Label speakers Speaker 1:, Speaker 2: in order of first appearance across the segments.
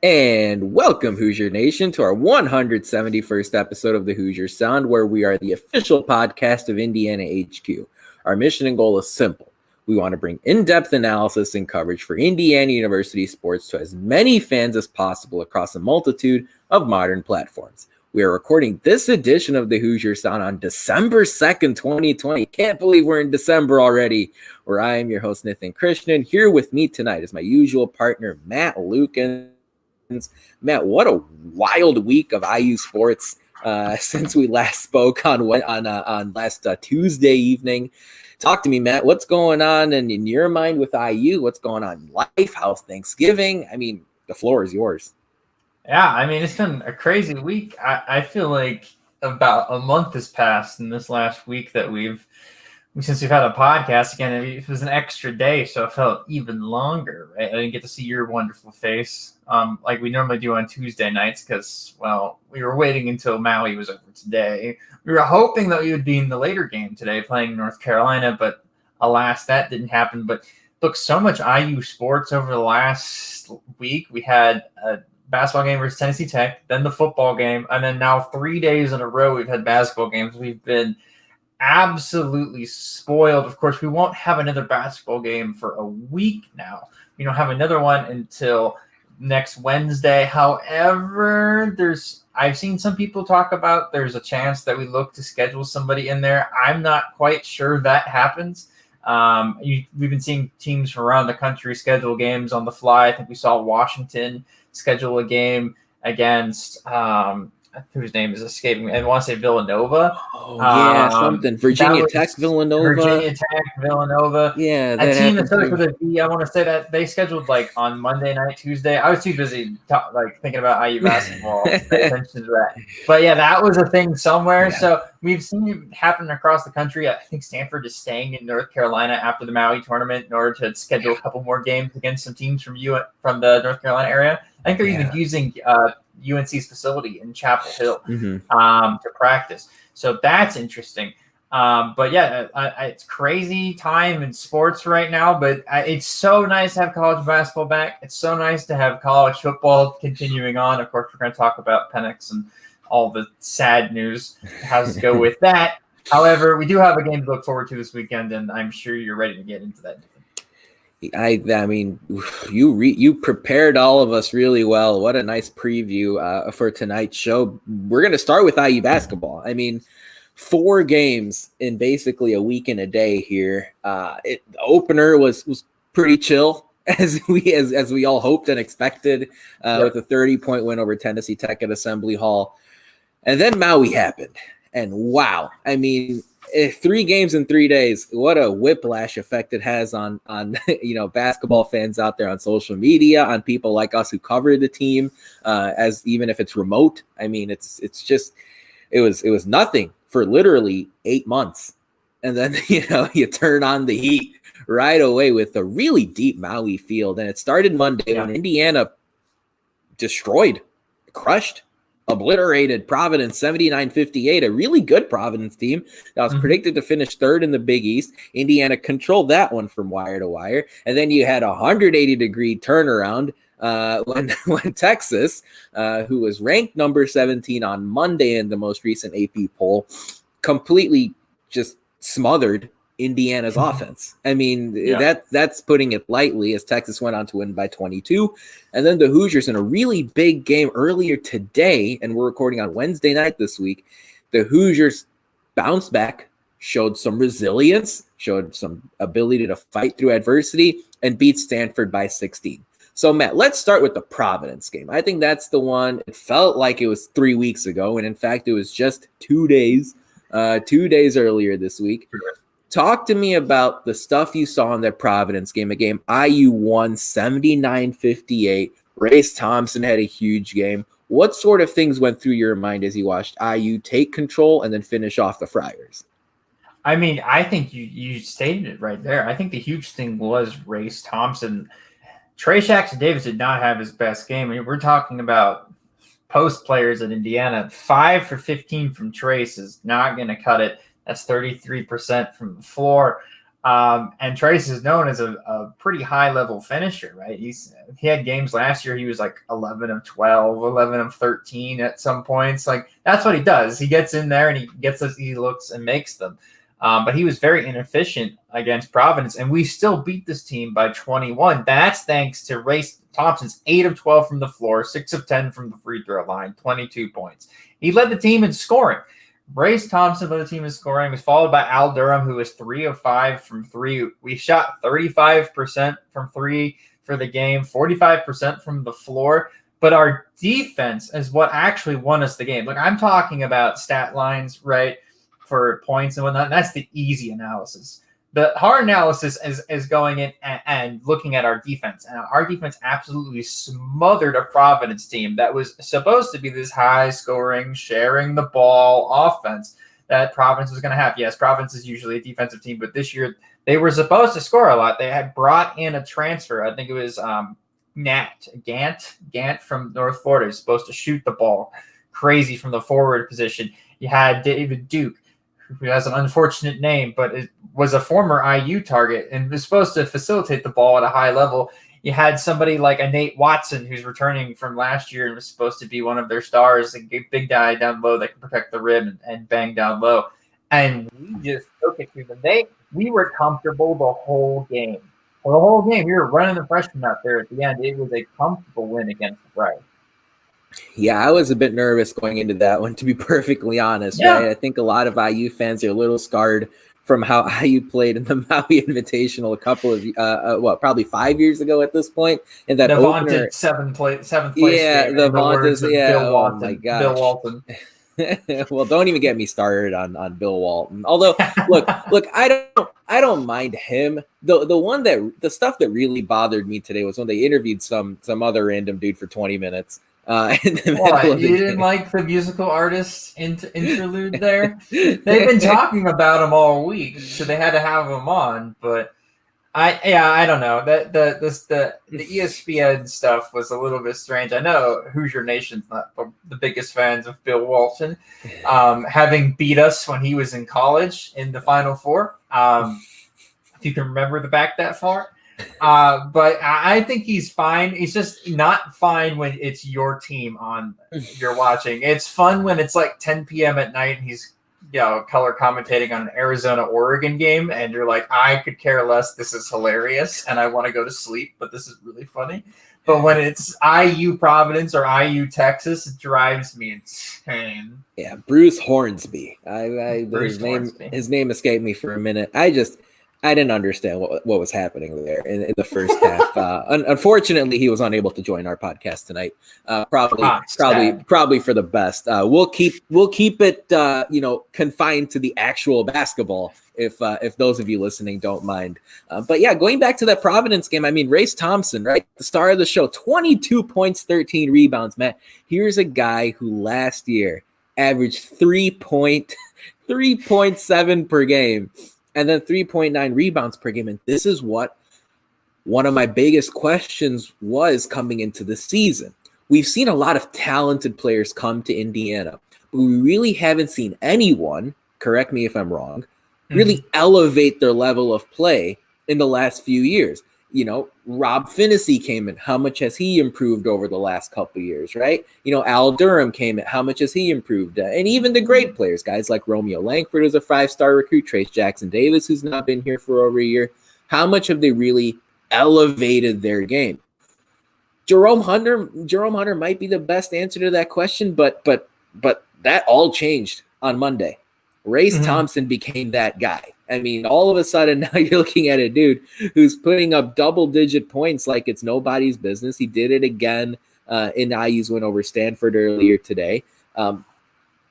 Speaker 1: And welcome, Hoosier Nation, to our 171st episode of the Hoosier Sound, where we are the official podcast of Indiana HQ. Our mission and goal is simple. We want to bring in-depth analysis and coverage for Indiana University sports to as many fans as possible across a multitude of modern platforms. We are recording this edition of the Hoosier Sound on December 2nd, 2020. Can't believe we're in December already. Where I am your host, Nithin Krishnan. Here with me tonight is my usual partner, Matt Lukens. Matt, what a wild week of IU sports since we last spoke on last Tuesday evening. Talk to me, Matt. What's going on in your mind with IU? What's going on in life? How's Thanksgiving? I mean, the floor is yours.
Speaker 2: Yeah, I mean, it's been a crazy week. I feel like about a month has passed in this last week that since we've had a podcast again. It was an extra day, so it felt even longer, right? I didn't get to see your wonderful face like we normally do on Tuesday nights because, well, we were waiting until Maui was over today. We were hoping that we would be in the later game today playing North Carolina, but alas, that didn't happen. But look, so much IU sports over the last week. We had a basketball game versus Tennessee Tech, then the football game, and then now 3 days in a row we've had basketball games. We've been absolutely spoiled. Of course, we won't have another basketball game for a week now. We don't have another one until next Wednesday. However, I've seen some people talk about there's a chance that we look to schedule somebody in there. I'm not quite sure that happens. We've been seeing teams from around the country schedule games on the fly. I think we saw Washington schedule a game against whose name is escaping me. I want to say Villanova.
Speaker 1: Oh, yeah, something. Virginia Tech, Villanova.
Speaker 2: Yeah, a team that started for the V. I want to say that they scheduled like on Monday night, Tuesday. I was too busy thinking about IU basketball. Pay attention to that. But yeah, that was a thing somewhere. Yeah. So we've seen it happen across the country. I think Stanford is staying in North Carolina after the Maui tournament in order to schedule a couple more games against some teams from the North Carolina area. I think they're even using UNC's facility in Chapel Hill to practice. So that's interesting. But yeah, it's crazy time in sports right now, but it's so nice to have college basketball back. It's so nice to have college football continuing on. Of course, we're going to talk about Penix and all the sad news. How does it go with that? However, we do have a game to look forward to this weekend, and I'm sure you're ready to get into that.
Speaker 1: I mean, you prepared all of us really well. What a nice preview for tonight's show. We're going to start with IU basketball. I mean, 4 games in basically a week and a day here. The opener was pretty chill as we all hoped and expected with a 30-point win over Tennessee Tech at Assembly Hall. And then Maui happened. And wow, I mean, 3 games in 3 days. What a whiplash effect it has on basketball fans out there on social media, on people like us who cover the team, as even if it's remote. I mean, it's just it was nothing for literally 8 months, and then you turn on the heat right away with a really deep Maui field, and it started Monday when Indiana destroyed, crushed, obliterated Providence 79-58, a really good Providence team that was predicted to finish 3rd in the Big East. Indiana controlled that one from wire to wire. And then you had a 180-degree turnaround when Texas, who was ranked number 17 on Monday in the most recent AP poll, completely just smothered Indiana's offense. I mean, that's putting it lightly, as Texas went on to win by 22. And then the Hoosiers in a really big game earlier today, and we're recording on Wednesday night this week, the Hoosiers bounced back, showed some resilience, showed some ability to fight through adversity, and beat Stanford by 16. So, Matt, let's start with the Providence game. I think that's the one. It felt like it was 3 weeks ago, and in fact, it was just 2 days, 2 days earlier this week. Talk to me about the stuff you saw in that Providence game, a game IU won 79-58. Race Thompson had a huge game. What sort of things went through your mind as you watched IU take control and then finish off the Friars?
Speaker 2: I mean, I think you stated it right there. I think the huge thing was Race Thompson. Trey Jackson-Davis did not have his best game. I mean, we're talking about post players at Indiana. 5 for 15 from Trace is not going to cut it. That's 33% from the floor. And Trace is known as a pretty high level finisher, right? He had games last year. He was like 11 of 12, 11 of 13 at some points. Like that's what he does. He gets in there and he gets us, he looks and makes them. But he was very inefficient against Providence, and we still beat this team by 21. That's thanks to Race Thompson's 8 of 12 from the floor, 6 of 10 from the free throw line, 22 points. He led the team in scoring. Race Thompson led the team in scoring, was followed by Al Durham, who was 3 of 5 from 3. We shot 35% from 3 for the game, 45% from the floor. But our defense is what actually won us the game. Look, I'm talking about stat lines, right, for points and whatnot. And that's the easy analysis. The hard analysis is going in and looking at our defense. And our defense absolutely smothered a Providence team that was supposed to be this high-scoring, sharing the ball offense that Providence was going to have. Yes, Providence is usually a defensive team, but this year they were supposed to score a lot. They had brought in a transfer. I think it was Gant from North Florida. Is supposed to shoot the ball crazy from the forward position. You had David Duke, who has an unfortunate name, but it was a former IU target and was supposed to facilitate the ball at a high level. You had somebody like a Nate Watson, who's returning from last year and was supposed to be one of their stars, a big guy down low that can protect the rim and bang down low. And we just took it to them. We were comfortable the whole game. For the whole game, we were running the freshmen out there at the end. It was a comfortable win against the Bright.
Speaker 1: Yeah, I was a bit nervous going into that one, to be perfectly honest. Yeah. Right? I think a lot of IU fans are a little scarred from how IU played in the Maui Invitational a couple of, probably 5 years ago at this point. And that
Speaker 2: the
Speaker 1: opener,
Speaker 2: vaunted seventh place.
Speaker 1: Yeah, the vaunted,
Speaker 2: Bill Walton.
Speaker 1: Oh my gosh.
Speaker 2: Bill Walton.
Speaker 1: Well, don't even get me started on Bill Walton. Although, look, I don't mind him. The stuff that really bothered me today was when they interviewed some other random dude for 20 minutes. You
Speaker 2: didn't like the musical artist interlude there? They've been talking about him all week, so they had to have him on. But I don't know. The ESPN stuff was a little bit strange. I know Hoosier Nation's not the biggest fans of Bill Walton, having beat us when he was in college in the Final Four. If you can remember back that far. But I think he's fine. He's just not fine when it's your team on you're watching. It's fun when it's like 10 p.m. at night and he's color commentating on an Arizona-Oregon game and you're like, I could care less. This is hilarious and I want to go to sleep, but this is really funny. But when it's IU Providence or IU Texas, it drives me insane.
Speaker 1: Yeah, Bruce Hornsby. His name escaped me for a minute. I didn't understand what was happening there in the first half. Unfortunately, he was unable to join our podcast tonight. Probably for the best. We'll keep it confined to the actual basketball if those of you listening don't mind. But yeah, going back to that Providence game, I mean, Race Thompson, right, the star of the show, 22 points, 13 rebounds. Matt, here's a guy who last year averaged 3.7 per game. And then 3.9 rebounds per game. And this is what one of my biggest questions was coming into the season. We've seen a lot of talented players come to Indiana, but we really haven't seen anyone, correct me if I'm wrong, really elevate their level of play in the last few years. Rob Finney came in. How much has he improved over the last couple of years, right? Al Durham came in. How much has he improved? And even the great players, guys like Romeo Langford, who's a 5-star recruit, Trace Jackson Davis, who's not been here for over a year. How much have they really elevated their game? Jerome Hunter might be the best answer to that question, but that all changed on Monday. Race Thompson became that guy. I mean, all of a sudden now you're looking at a dude who's putting up double-digit points like it's nobody's business. He did it again in IU's win over Stanford earlier today.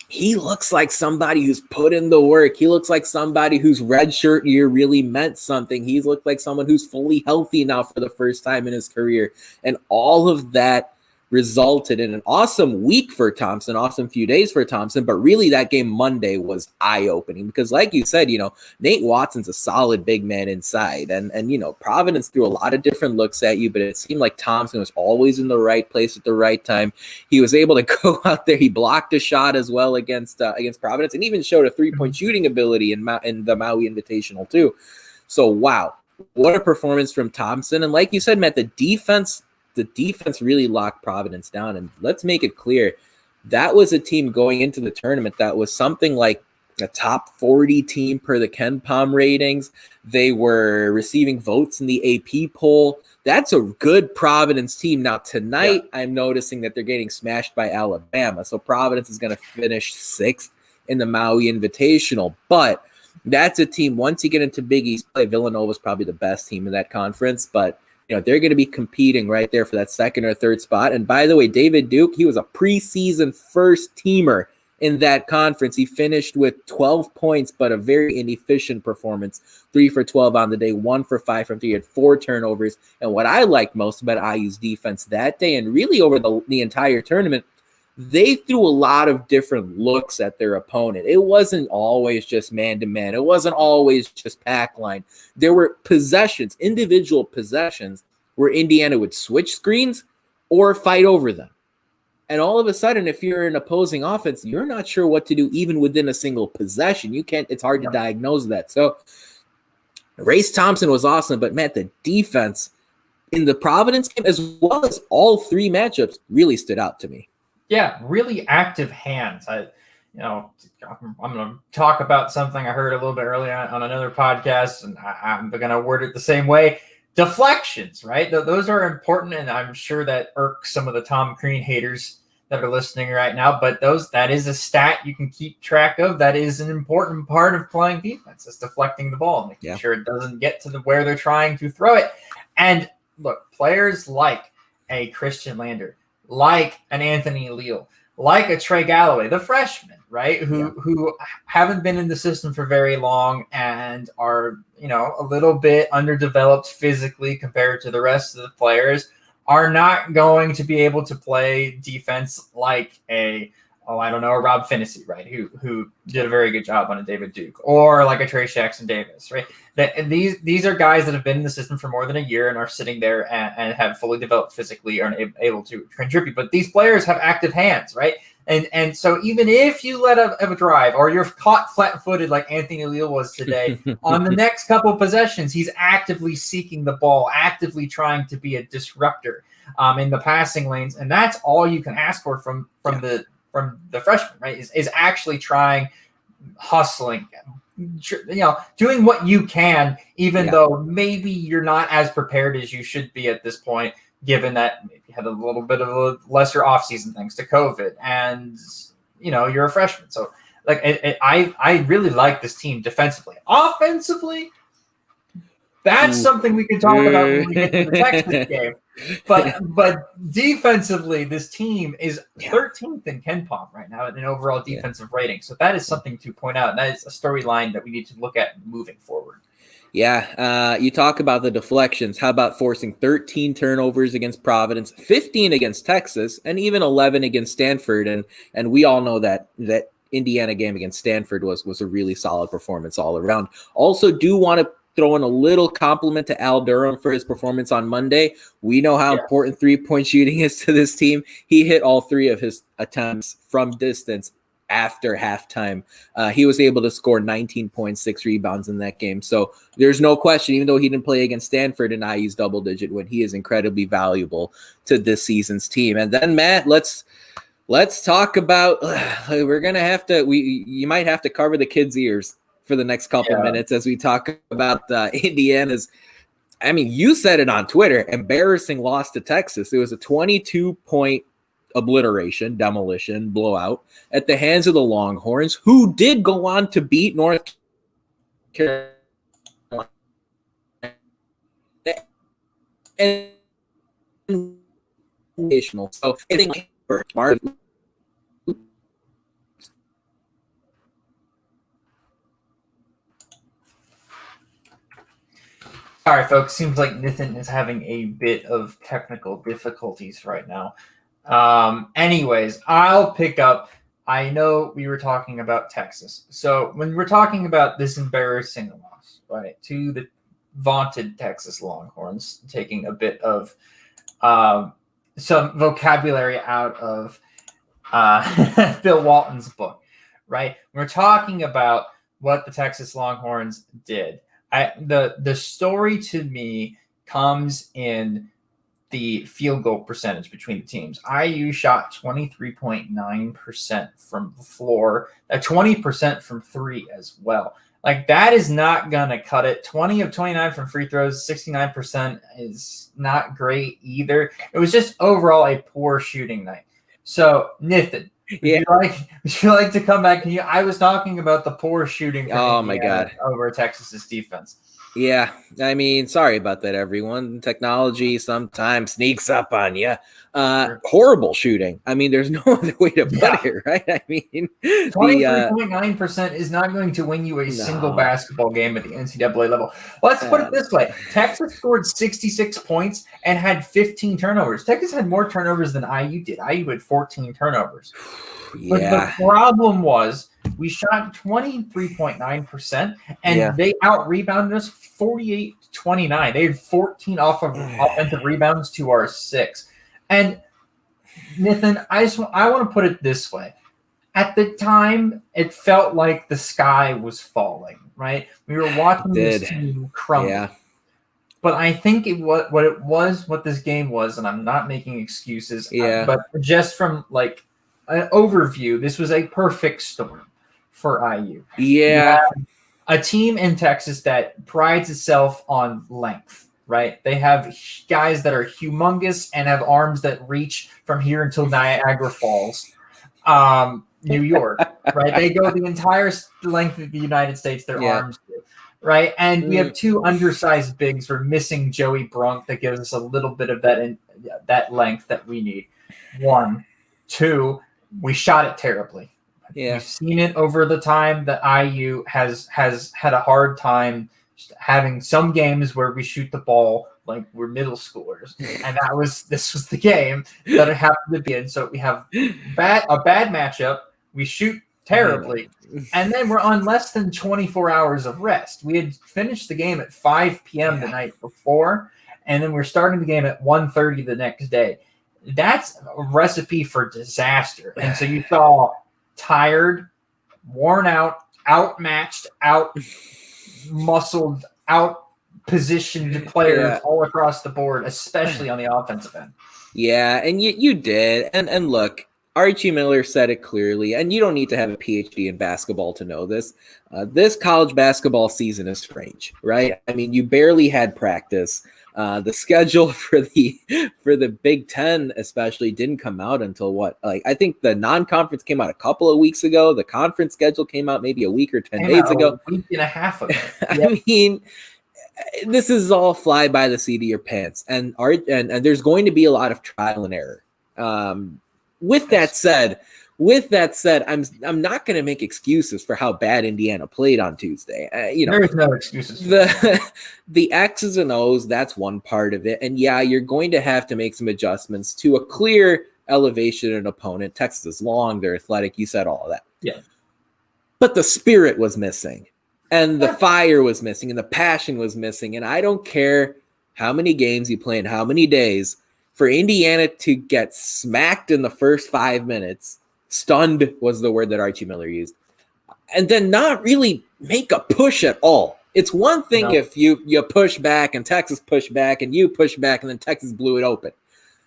Speaker 1: He looks like somebody who's put in the work. He looks like somebody whose redshirt year really meant something. He's looked like someone who's fully healthy now for the first time in his career. And all of that resulted in an awesome week for Thompson, awesome few days for Thompson, but really that game Monday was eye-opening because like you said, Nate Watson's a solid big man inside and Providence threw a lot of different looks at you, but it seemed like Thompson was always in the right place at the right time. He was able to go out there. He blocked a shot as well against Providence and even showed a 3-point shooting ability in the Maui Invitational too. So, wow, what a performance from Thompson. And like you said, Matt, the defense really locked Providence down. And let's make it clear, that was a team going into the tournament that was something like a top 40 team per the KenPom ratings. They were receiving votes in the AP poll. That's a good Providence team. Now, tonight, I'm noticing that they're getting smashed by Alabama. So Providence is going to finish 6th in the Maui Invitational. But that's a team, once you get into Big East play, Villanova is probably the best team in that conference. But they're going to be competing right there for that 2nd or 3rd spot. And by the way, David Duke, he was a preseason first teamer in that conference. He finished with 12 points, but a very inefficient performance. 3 for 12 on the day, 1 for 5 from 3. He had 4 turnovers. And what I liked most about IU's defense that day, and really over the entire tournament, they threw a lot of different looks at their opponent. It wasn't always just man-to-man. It wasn't always just pack line. There were possessions, individual possessions, where Indiana would switch screens or fight over them. And all of a sudden, if you're an opposing offense, you're not sure what to do even within a single possession. It's hard to diagnose that. So Race Thompson was awesome, but Matt, the defense in the Providence game, as well as all 3 matchups, really stood out to me.
Speaker 2: Yeah, really active hands. I'm going to talk about something I heard a little bit earlier on another podcast, and I'm going to word it the same way. Deflections, right? Those are important, and I'm sure that irks some of the Tom Crean haters that are listening right now, but that is a stat you can keep track of. That is an important part of playing defense, is deflecting the ball, making sure it doesn't get to where they're trying to throw it. And look, players like a Christian Lander, like an Anthony Leal, like a Trey Galloway, the freshman, right, who haven't been in the system for very long and are, a little bit underdeveloped physically compared to the rest of the players, are not going to be able to play defense like a Rob Finney, right, who did a very good job on a David Duke, or like a Trey Jackson Davis, right? And these are guys that have been in the system for more than a year and are sitting there and have fully developed physically, are able to contribute. But these players have active hands, right? And so even if you let a drive, or you're caught flat-footed like Anthony Leal was today, on the next couple of possessions, he's actively seeking the ball, actively trying to be a disruptor in the passing lanes, and that's all you can ask for from the freshman, right? Is actually trying, hustling, doing what you can, even though maybe you're not as prepared as you should be at this point, given that maybe you had a little bit of a lesser offseason thanks to COVID, and you're a freshman. So I really like this team defensively. Offensively, that's something we can talk about when we get to the Texas game. But defensively, this team is 13th in KenPom right now in overall defensive rating. So that is something to point out. And that is a storyline that we need to look at moving forward.
Speaker 1: Yeah, you talk about the deflections. How about forcing 13 turnovers against Providence, 15 against Texas, and even 11 against Stanford? And we all know that Indiana game against Stanford was a really solid performance all around. Also, do want to throw in a little compliment to Al Durham for his performance on Monday. We know how important 3-point shooting is to this team. He hit all 3 of his attempts from distance after halftime. He was able to score 19 points, 6 rebounds in that game. So there's no question, even though he didn't play against Stanford in IU's double-digit win, he is incredibly valuable to this season's team. And then, Matt, let's talk about you might have to cover the kids' ears for the next couple minutes as we talk about Indiana's. I mean, you said it on Twitter, embarrassing loss to Texas. It was a 22-point obliteration, demolition, blowout at the hands of the Longhorns, who did go on to beat North Carolina. And so I think
Speaker 2: All right, folks. Seems like Nithin is having a bit of technical difficulties right now. Anyways, I'll pick up. I know we were talking about Texas. So when we're talking about this embarrassing loss, right, to the vaunted Texas Longhorns, taking a bit of some vocabulary out of Bill Walton's book, right? We're talking about what the Texas Longhorns did. The story to me comes in the field goal percentage between the teams. IU shot 23.9% from the floor, 20% from three as well. Like, that is not going to cut it. 20 of 29 from free throws, 69% is not great either. It was just overall a poor shooting night. So, Nithin, would you like to come back? I was talking about the poor shooting from Indiana over Texas's defense.
Speaker 1: Yeah, I mean, sorry about that, everyone. Technology sometimes sneaks up on you. Horrible shooting. I mean, there's no other way to put it, right? I mean,
Speaker 2: 23.9% is not going to win you a single basketball game at the NCAA level. Let's put it this way. Texas scored 66 points and had 15 turnovers. Texas had more turnovers than IU did. IU had 14 turnovers. But the problem was we shot 23.9%, and they out-rebounded us 48-29. They had 14 offensive rebounds to our 6. And, Nithin, I want to put it this way. At the time, it felt like the sky was falling, right? We were watching this team crumble. Yeah. But I think what this game was, and I'm not making excuses, but just from like an overview, this was a perfect storm for IU.
Speaker 1: Yeah.
Speaker 2: A team in Texas that prides itself on length, right? They have guys that are humongous and have arms that reach from here until Niagara Falls, New York, right? They go the entire length of the United States, their arms do, right? And we have two undersized bigs. We're missing Joey Brunk that gives us a little bit of that length that we need. 1, 2, we shot it terribly. Yeah. We've seen it over the time that IU has had a hard time having some games where we shoot the ball like we're middle schoolers, and this was the game that it happened to be in. So we have a bad matchup. We shoot terribly, and then we're on less than 24 hours of rest. We had finished the game at 5 p.m. the night before, and then we're starting the game at 1:30 the next day. That's a recipe for disaster. And so you saw tired, worn out, outmatched, out-muscled, out-positioned players all across the board, especially on the offensive end.
Speaker 1: Yeah, and you did. And look, Archie Miller said it clearly, and you don't need to have a PhD in basketball to know this. This college basketball season is strange, right? I mean, you barely had practice. The schedule for the Big Ten especially didn't come out until I think the non-conference came out a couple of weeks ago. The conference schedule came out maybe a week or 10 days ago.
Speaker 2: A week and a half ago.
Speaker 1: I mean, this is all fly by the seat of your pants, and there's going to be a lot of trial and error. With that said, I'm not going to make excuses for how bad Indiana played on Tuesday.
Speaker 2: There's no excuses.
Speaker 1: The X's and O's, that's one part of it. And you're going to have to make some adjustments to a clear elevation of an opponent. Texas is long, they're athletic. You said all of that.
Speaker 2: Yeah.
Speaker 1: But the spirit was missing, and the fire was missing, and the passion was missing. And I don't care how many games you play in how many days, for Indiana to get smacked in the first 5 minutes. Stunned was the word that Archie Miller used. And then not really make a push at all. It's one thing if you push back and Texas push back and you push back and then Texas blew it open.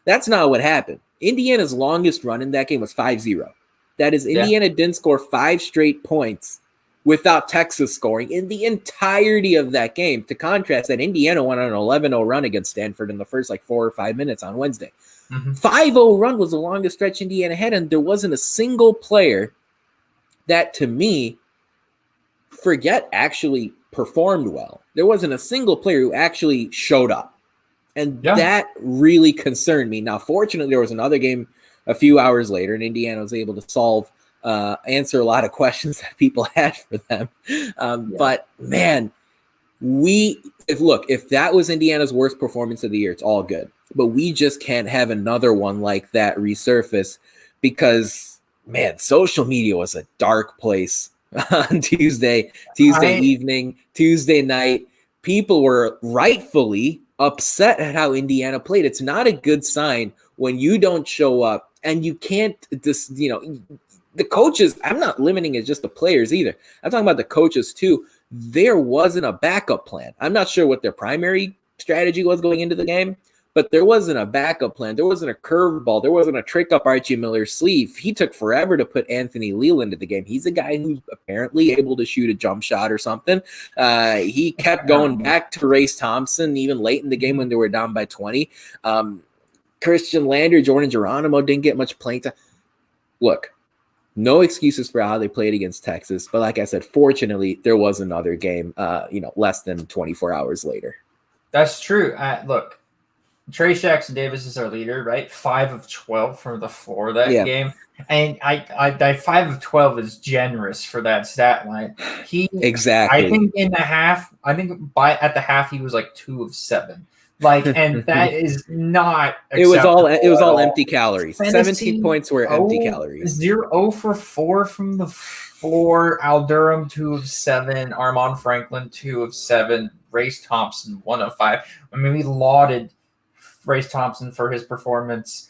Speaker 1: That's not what happened. Indiana's longest run in that game was 5-0. That is, Indiana didn't score 5 straight points without Texas scoring in the entirety of that game. To contrast that, Indiana went on an 11-0 run against Stanford in the first 4 or 5 minutes on Wednesday. 5-0 run was the longest stretch Indiana had, and there wasn't a single player that, to me, actually performed well. There wasn't a single player who actually showed up, and that really concerned me. Now, fortunately, there was another game a few hours later, and Indiana was able to answer a lot of questions that people had for them. But, man, if that was Indiana's worst performance of the year, it's all good. But we just can't have another one like that resurface because, man, social media was a dark place on Tuesday evening, Tuesday night. People were rightfully upset at how Indiana played. It's not a good sign when you don't show up and you can't the coaches. I'm not limiting it just the players either. I'm talking about the coaches too. there wasn't a backup plan. I'm not sure what their primary strategy was going into the game, but there wasn't a backup plan. There wasn't a curveball. There wasn't a trick up Archie Miller's sleeve. He took forever to put Anthony Leland into the game. He's a guy who's apparently able to shoot a jump shot or something. He kept going back to Race Thompson even late in the game when they were down by 20. Christian Lander, Jordan Geronimo didn't get much playing time. Look, no excuses for how they played against Texas. But like I said, fortunately, there was another game, less than 24 hours later.
Speaker 2: That's true. Look, Trayce Jackson-Davis is our leader, right? 5 of 12 from the floor that game. And I 5 of 12 is generous for that stat line.
Speaker 1: Exactly.
Speaker 2: I think at the half he was like 2 of 7. Like, and that is not acceptable.
Speaker 1: It was all empty calories. Tennessee, 17 points were empty calories.
Speaker 2: 0 for 4 from the floor. Al Durham 2 of 7. Armand Franklin 2 of 7. Race Thompson 1 of 5. I mean, we lauded Race Thompson for his performance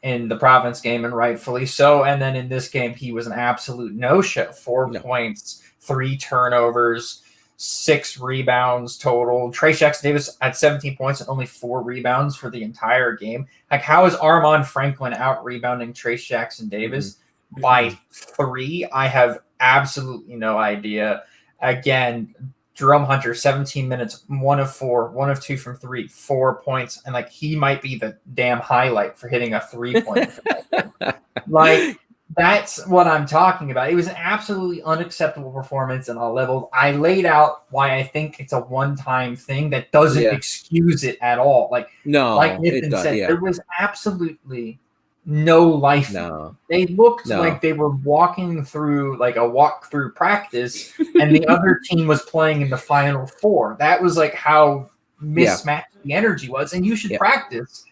Speaker 2: in the Providence game, and rightfully so. And then in this game, he was an absolute no-show. 4 points, 3 turnovers, 6 rebounds total. Trayce Jackson-Davis at 17 points and only 4 rebounds for the entire game. Like, how is Armand Franklin out-rebounding Trayce Jackson-Davis by 3? I have absolutely no idea. Again, Jerome Hunter, 17 minutes, 1 of 4, 1 of 2 from 3, 4 points. And, like, he might be the damn highlight for hitting a 3-pointer. Like, that's what I'm talking about. It was an absolutely unacceptable performance on all levels. I laid out why I think it's a one-time thing that doesn't excuse it at all. Like Nithin said, there was absolutely no life.
Speaker 1: No.
Speaker 2: They looked like they were walking through like a walk-through practice, and the other team was playing in the Final Four. That was like how mismatched the energy was, and you should practice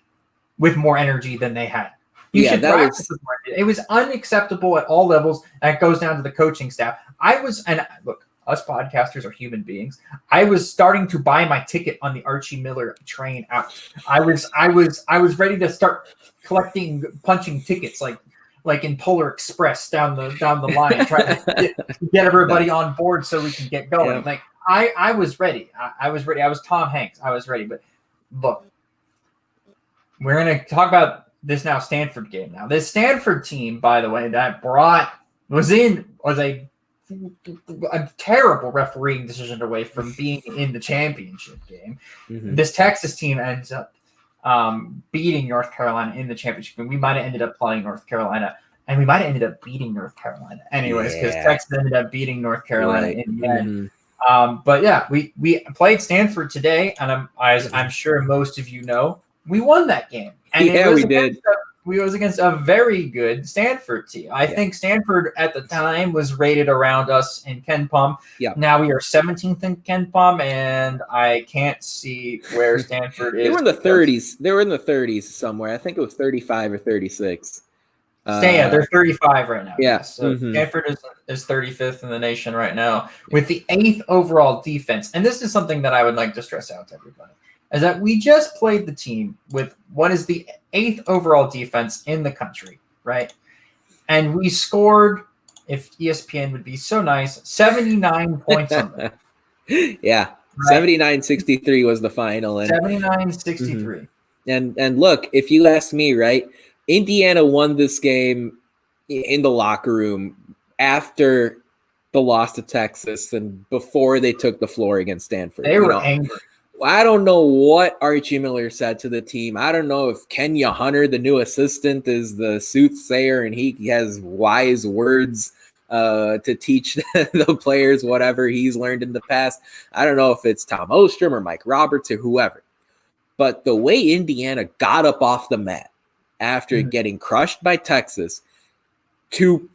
Speaker 2: with more energy than they had. You should practice with more energy. It was unacceptable at all levels, and it goes down to the coaching staff. Look, us podcasters are human beings. I was starting to buy my ticket on the Archie Miller train out. I was ready to start punching tickets like in Polar Express down the line, trying to get everybody on board so we can get going. Like I was ready. I was ready. I was Tom Hanks. I was ready. But look, we're gonna talk about this now Stanford game. Now this Stanford team, by the way, that was a terrible refereeing decision away from being in the championship game. Mm-hmm. This Texas team ends up beating North Carolina in the championship game. We might have ended up playing North Carolina, and we might have ended up beating North Carolina anyways, because Texas ended up beating North Carolina in the end. But yeah, we played Stanford today, and I'm sure most of you know, we won that game. And
Speaker 1: we did.
Speaker 2: We was against a very good Stanford team. I think Stanford at the time was rated around us in KenPom. Yeah. Now we are 17th in KenPom, and I can't see where Stanford is.
Speaker 1: They were in the 30s. They were in the 30s somewhere. I think it was 35 or 36.
Speaker 2: They're 35 right now.
Speaker 1: Yeah.
Speaker 2: So Stanford is 35th in the nation right now with the 8th overall defense. And this is something that I would like to stress out to everybody, is that we just played the team with what is the 8th overall defense in the country, right? And we scored, if ESPN would be so nice, 79 points on them.
Speaker 1: Yeah, right? 79-63 was the final.
Speaker 2: 79-63.
Speaker 1: And look, if you ask me, right, Indiana won this game in the locker room after the loss to Texas and before they took the floor against Stanford.
Speaker 2: They were angry.
Speaker 1: I don't know what Archie Miller said to the team. I don't know if Kenya Hunter, the new assistant, is the soothsayer and he has wise words to teach the players whatever he's learned in the past. I don't know if it's Tom Ostrom or Mike Roberts or whoever. But the way Indiana got up off the mat after getting crushed by Texas to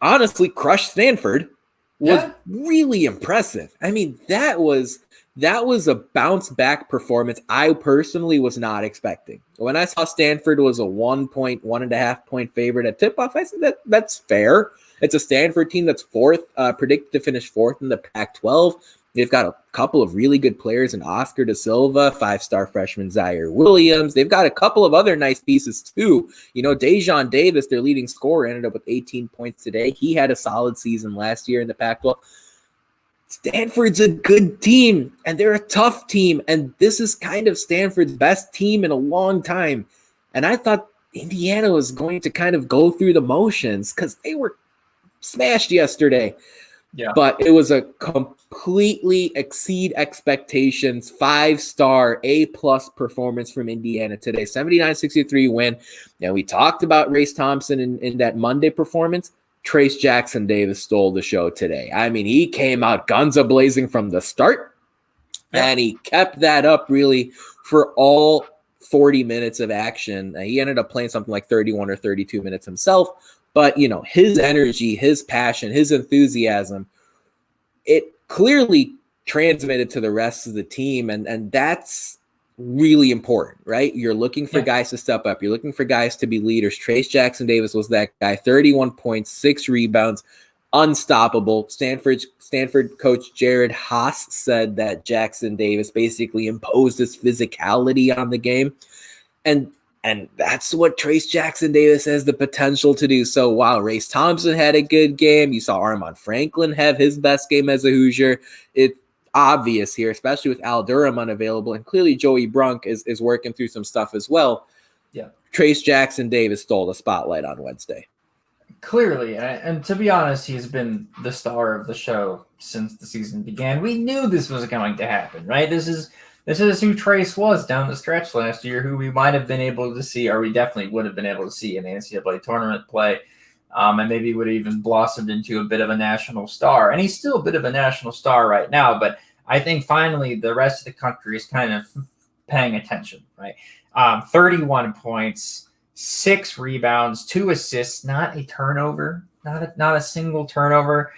Speaker 1: honestly crush Stanford was really impressive. I mean, that was a bounce back performance I personally was not expecting. When I saw Stanford was a 1.5 point favorite at tip-off, I said that's fair. It's a Stanford team that's predicted to finish fourth in the Pac-12. They've got a couple of really good players in Oscar Da Silva, 5-star freshman Zaire Williams. They've got a couple of other nice pieces too. You know, Dejon Davis, their leading scorer, ended up with 18 points today. He had a solid season last year in the Pac-12. Stanford's a good team, and they're a tough team, and this is kind of Stanford's best team in a long time. And I thought Indiana was going to kind of go through the motions because they were smashed yesterday.
Speaker 2: Yeah.
Speaker 1: But it was a completely exceed expectations, 5-star, A-plus performance from Indiana today. 79-63 win. Now, we talked about Race Thompson in that Monday performance. Trace Jackson Davis stole the show today. I mean, he came out guns a-blazing from the start, and he kept that up really for all 40 minutes of action. He ended up playing something like 31 or 32 minutes himself. But, you know, his energy, his passion, his enthusiasm, it clearly transmitted to the rest of the team. And that's really important, right? You're looking for guys to step up. You're looking for guys to be leaders. Trace Jackson Davis was that guy. 31 points, 6 rebounds, unstoppable. Stanford coach Jared Haas said that Jackson Davis basically imposed his physicality on the game. And that's what Trace Jackson Davis has the potential to do. So while Race Thompson had a good game, you saw Armand Franklin have his best game as a Hoosier. It's obvious here, especially with Al Durham unavailable, and clearly Joey Brunk is working through some stuff as well.
Speaker 2: Yeah,
Speaker 1: Trace Jackson Davis stole the spotlight on Wednesday.
Speaker 2: Clearly, and to be honest, he's been the star of the show since the season began. We knew this was going to happen, right? This is who Trace was down the stretch last year, who we might have been able to see, or we definitely would have been able to see in the NCAA tournament play, and maybe would have even blossomed into a bit of a national star. And he's still a bit of a national star right now, but I think finally the rest of the country is kind of paying attention, right? 31 points, 6 rebounds, 2 assists, not a turnover, not a single turnover.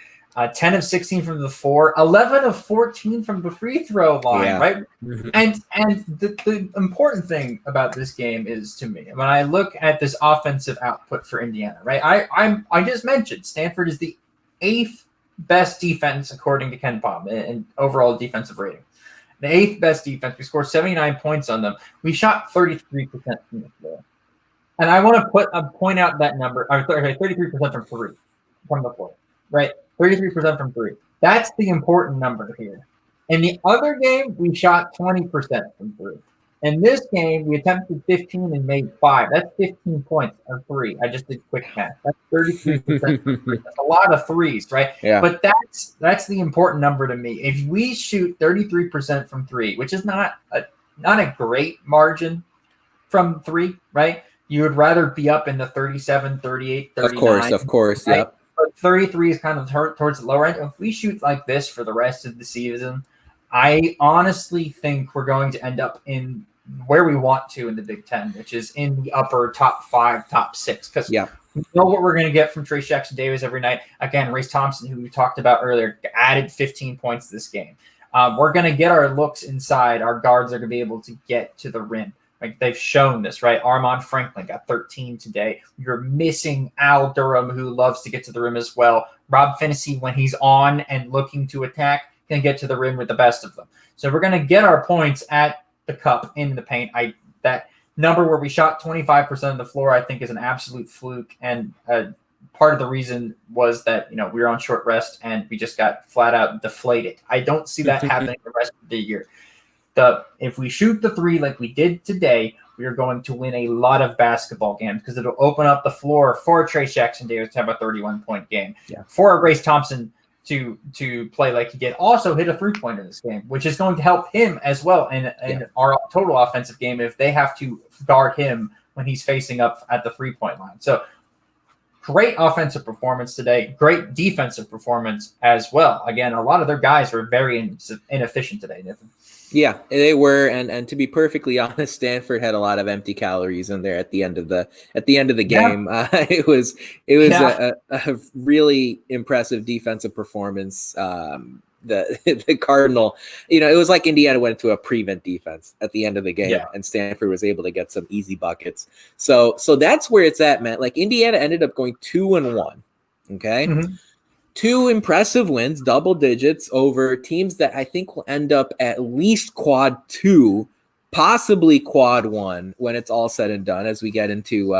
Speaker 2: 10 of 16 from the floor, 11 of 14 from the free throw line, right? Mm-hmm. And the important thing about this game is, to me, when I look at this offensive output for Indiana, right? I just mentioned Stanford is the 8th best defense according to Ken Pom in overall defensive rating. The 8th best defense. We scored 79 points on them. We shot 33% from the floor. And I want to point out that number. 33% from the floor, right? 33% from 3. That's the important number here. In the other game, we shot 20% from 3. In this game, we attempted 15 and made 5. That's 15 points on 3. I just did quick math. That's 33% from 3. That's a lot of threes, right?
Speaker 1: Yeah.
Speaker 2: But that's the important number to me. If we shoot 33% from 3, which is not a great margin from 3, right? You would rather be up in the 37, 38, 39.
Speaker 1: Of course,
Speaker 2: right?
Speaker 1: Yep.
Speaker 2: But 33 is kind of towards the lower end. If we shoot like this for the rest of the season, I honestly think we're going to end up in where we want to in the Big Ten, which is in the upper top 5, top 6. Because we know what we're going to get from Trace Jackson Davis every night. Again, Race Thompson, who we talked about earlier, added 15 points this game. We're going to get our looks inside. Our guards are going to be able to get to the rim. Like, they've shown this, right? Armand Franklin got 13 today. You're missing Al Durham, who loves to get to the rim as well. Rob Finney, when he's on and looking to attack, can get to the rim with the best of them. So we're going to get our points at the cup in the paint. That number where we shot 25% of the floor, I think, is an absolute fluke. And part of the reason was that, we were on short rest and we just got flat out deflated. I don't see that happening the rest of the year. If we shoot the 3 like we did today, we are going to win a lot of basketball games because it'll open up the floor for Trace Jackson Davis to have a 31-point game. Yeah. For Race Thompson to play like he did. Also hit a 3-pointer in this game, which is going to help him as well in our total offensive game if they have to guard him when he's facing up at the 3-point line. So great offensive performance today. Great defensive performance as well. Again, a lot of their guys were very inefficient today, Nithin.
Speaker 1: Yeah, they were, and to be perfectly honest, Stanford had a lot of empty calories in there at the end of the game. Yeah. It was a really impressive defensive performance. The Cardinal, it was like Indiana went into a prevent defense at the end of the game, and Stanford was able to get some easy buckets. So that's where it's at, man. Like, Indiana ended up going 2-1. Okay. Mm-hmm. 2 impressive wins, double digits over teams that I think will end up at least quad 2 possibly quad one when it's all said and done as we get into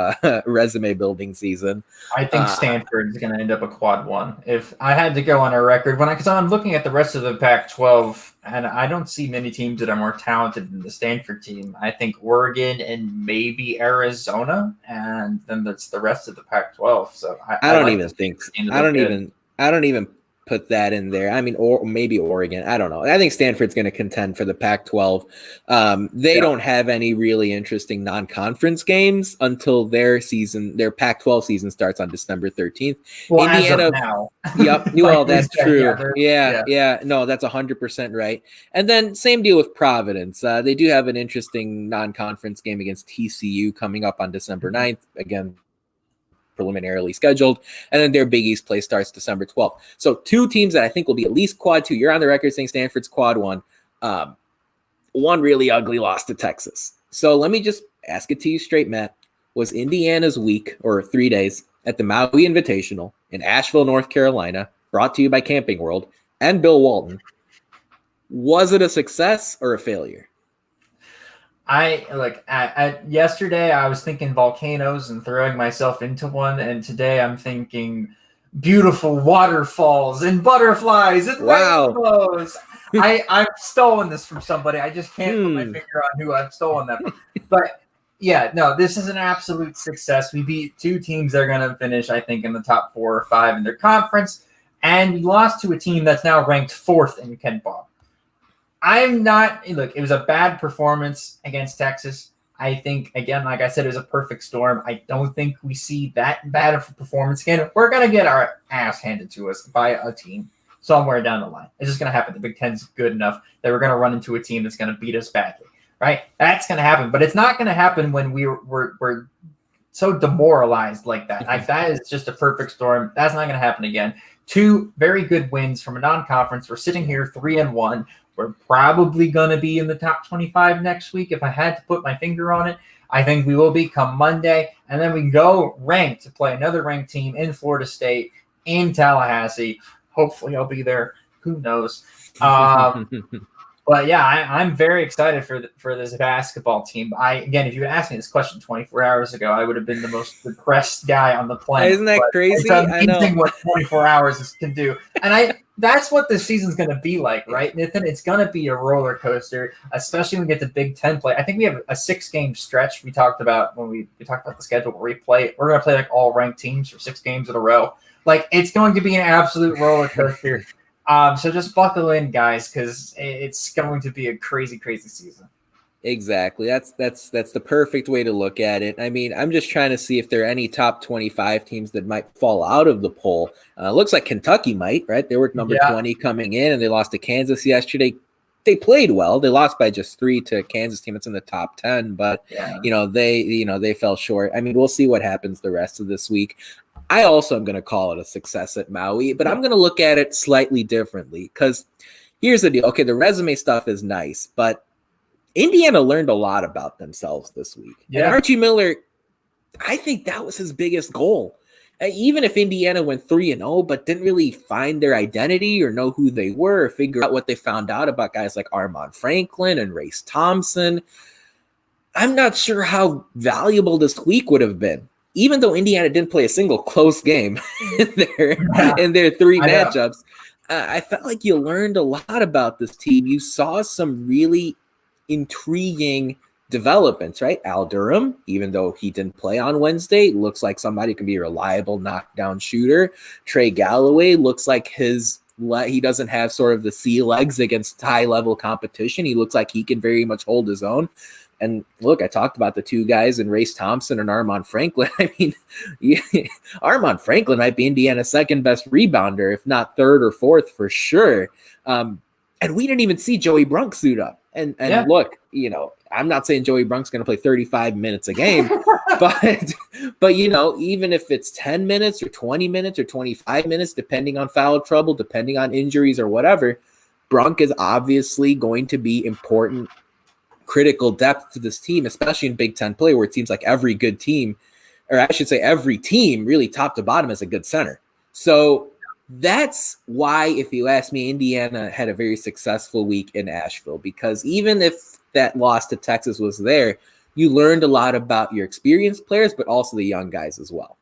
Speaker 1: resume building season.
Speaker 2: I think Stanford is going to end up a quad one. If I had to go on a record, because I'm looking at the rest of the Pac-12, and I don't see many teams that are more talented than the Stanford team. I think Oregon and maybe Arizona, and then that's the rest of the Pac-12. So
Speaker 1: I don't even think I don't even put that in there. I mean, or maybe Oregon. I don't know. I think Stanford's going to contend for the Pac-12. They don't have any really interesting non-conference games until their Pac-12 season starts on December 13th.
Speaker 2: Well, Indiana, as of now.
Speaker 1: Yep. Well, that's true. Yeah. No, that's 100% right. And then same deal with Providence. They do have an interesting non-conference game against TCU coming up on December 9th. Again, preliminarily scheduled, and then their Big East play starts December 12th. So two teams that I think will be at least quad two. You're on the record saying Stanford's quad one. One really ugly loss to Texas. So let me just ask it to you straight, Matt. Was Indiana's week or 3 days at the Maui Invitational in Asheville, North Carolina, brought to you by Camping World and Bill Walton, was it a success or a failure?
Speaker 2: Yesterday I was thinking volcanoes and throwing myself into one, and today I'm thinking beautiful waterfalls and butterflies and rainbows. I've stolen this from somebody. I just can't put my finger on who I've stolen that from. But yeah, no, this is an absolute success. We beat two teams that are going to finish, I think, in the top 4 or 5 in their conference, and we lost to a team that's now ranked 4th in Ken Palm. It was a bad performance against Texas. I think, again, like I said, it was a perfect storm. I don't think we see that bad of a performance again. We're going to get our ass handed to us by a team somewhere down the line. It's just going to happen. The Big Ten's good enough that we're going to run into a team that's going to beat us badly, right? That's going to happen. But it's not going to happen when we're so demoralized like that. Like, that is just a perfect storm. That's not going to happen again. 2 very good wins from a non-conference. We're sitting here 3-1. We're probably going to be in the top 25 next week. If I had to put my finger on it, I think we will be come Monday. And then we go ranked to play another ranked team in Florida State, in Tallahassee. Hopefully I'll be there. Who knows? But yeah, I'm very excited for this basketball team. If you had asked me this question 24 hours ago, I would have been the most depressed guy on the planet.
Speaker 1: Isn't that crazy?
Speaker 2: It's amazing what 24 hours can do. And that's what this season's going to be like, right, Nithin? It's going to be a roller coaster, especially when we get to Big Ten play. I think we have a 6-game stretch we talked about when we talked about the schedule where we're going to play like all ranked teams for 6 games in a row. Like, it's going to be an absolute roller coaster. So just buckle in, guys, because it's going to be a crazy, crazy season.
Speaker 1: Exactly. That's the perfect way to look at it. I mean, I'm just trying to see if there are any top 25 teams that might fall out of the poll. Looks like Kentucky might, right? They were number 20 coming in, and they lost to Kansas yesterday. They played well. They lost by just 3 to a Kansas team that's in the top 10, but they fell short. I mean, we'll see what happens the rest of this week. I also am going to call it a success at Maui, but I'm going to look at it slightly differently because here's the deal. Okay, the resume stuff is nice, but Indiana learned a lot about themselves this week. Yeah. And Archie Miller, I think that was his biggest goal. Even if Indiana went 3-0, but didn't really find their identity or know who they were or figure out what they found out about guys like Armaan Franklin and Race Thompson, I'm not sure how valuable this week would have been. Even though Indiana didn't play a single close game in their 3 matchups, I felt like you learned a lot about this team. You saw some really intriguing developments, right? Al Durham, even though he didn't play on Wednesday, looks like somebody who can be a reliable knockdown shooter. Trey Galloway looks like he doesn't have sort of the sea legs against high-level competition. He looks like he can very much hold his own. And look, I talked about the 2 guys in Race Thompson and Armaan Franklin. I mean, Armaan Franklin might be Indiana's 2nd best rebounder, if not 3rd or 4th for sure. And we didn't even see Joey Brunk suit up. And look, I'm not saying Joey Brunk's going to play 35 minutes a game, but even if it's 10 minutes or 20 minutes or 25 minutes, depending on foul trouble, depending on injuries or whatever, Brunk is obviously going to be important, critical depth to this team, especially in Big Ten play, where it seems like every good team, or I should say every team, really top to bottom, has a good center. So that's why, if you ask me, Indiana had a very successful week in Asheville, because even if that loss to Texas was there, you learned a lot about your experienced players, but also the young guys as well.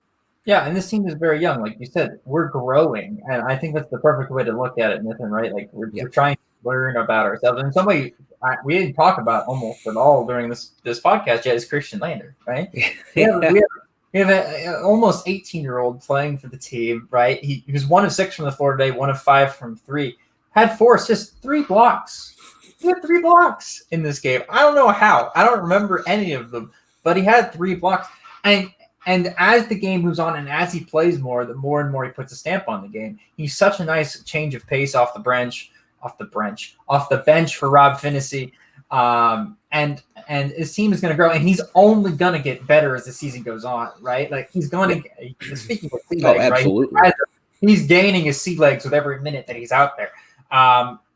Speaker 2: Yeah, and this team is very young. Like you said, we're growing. And I think that's the perfect way to look at it, Nithin, right? Like we're trying to learn about ourselves. And somebody we didn't talk about almost at all during this podcast yet is Christian Lander, right? We have a almost 18-year-old playing for the team, right? He was 1 of 6 from the floor today, 1 of 5 from 3. Had 4 assists, 3 blocks. He had 3 blocks in this game. I don't know how. I don't remember any of them, but he had 3 blocks. And as the game moves on and as he plays more, the more and more he puts a stamp on the game. He's such a nice change of pace off the bench for Rob Finney. And his team is going to grow, and he's only going to get better as the season goes on, right? Like he's going to, speaking of sea legs,
Speaker 1: absolutely.
Speaker 2: Right? He's gaining his sea legs with every minute that he's out there.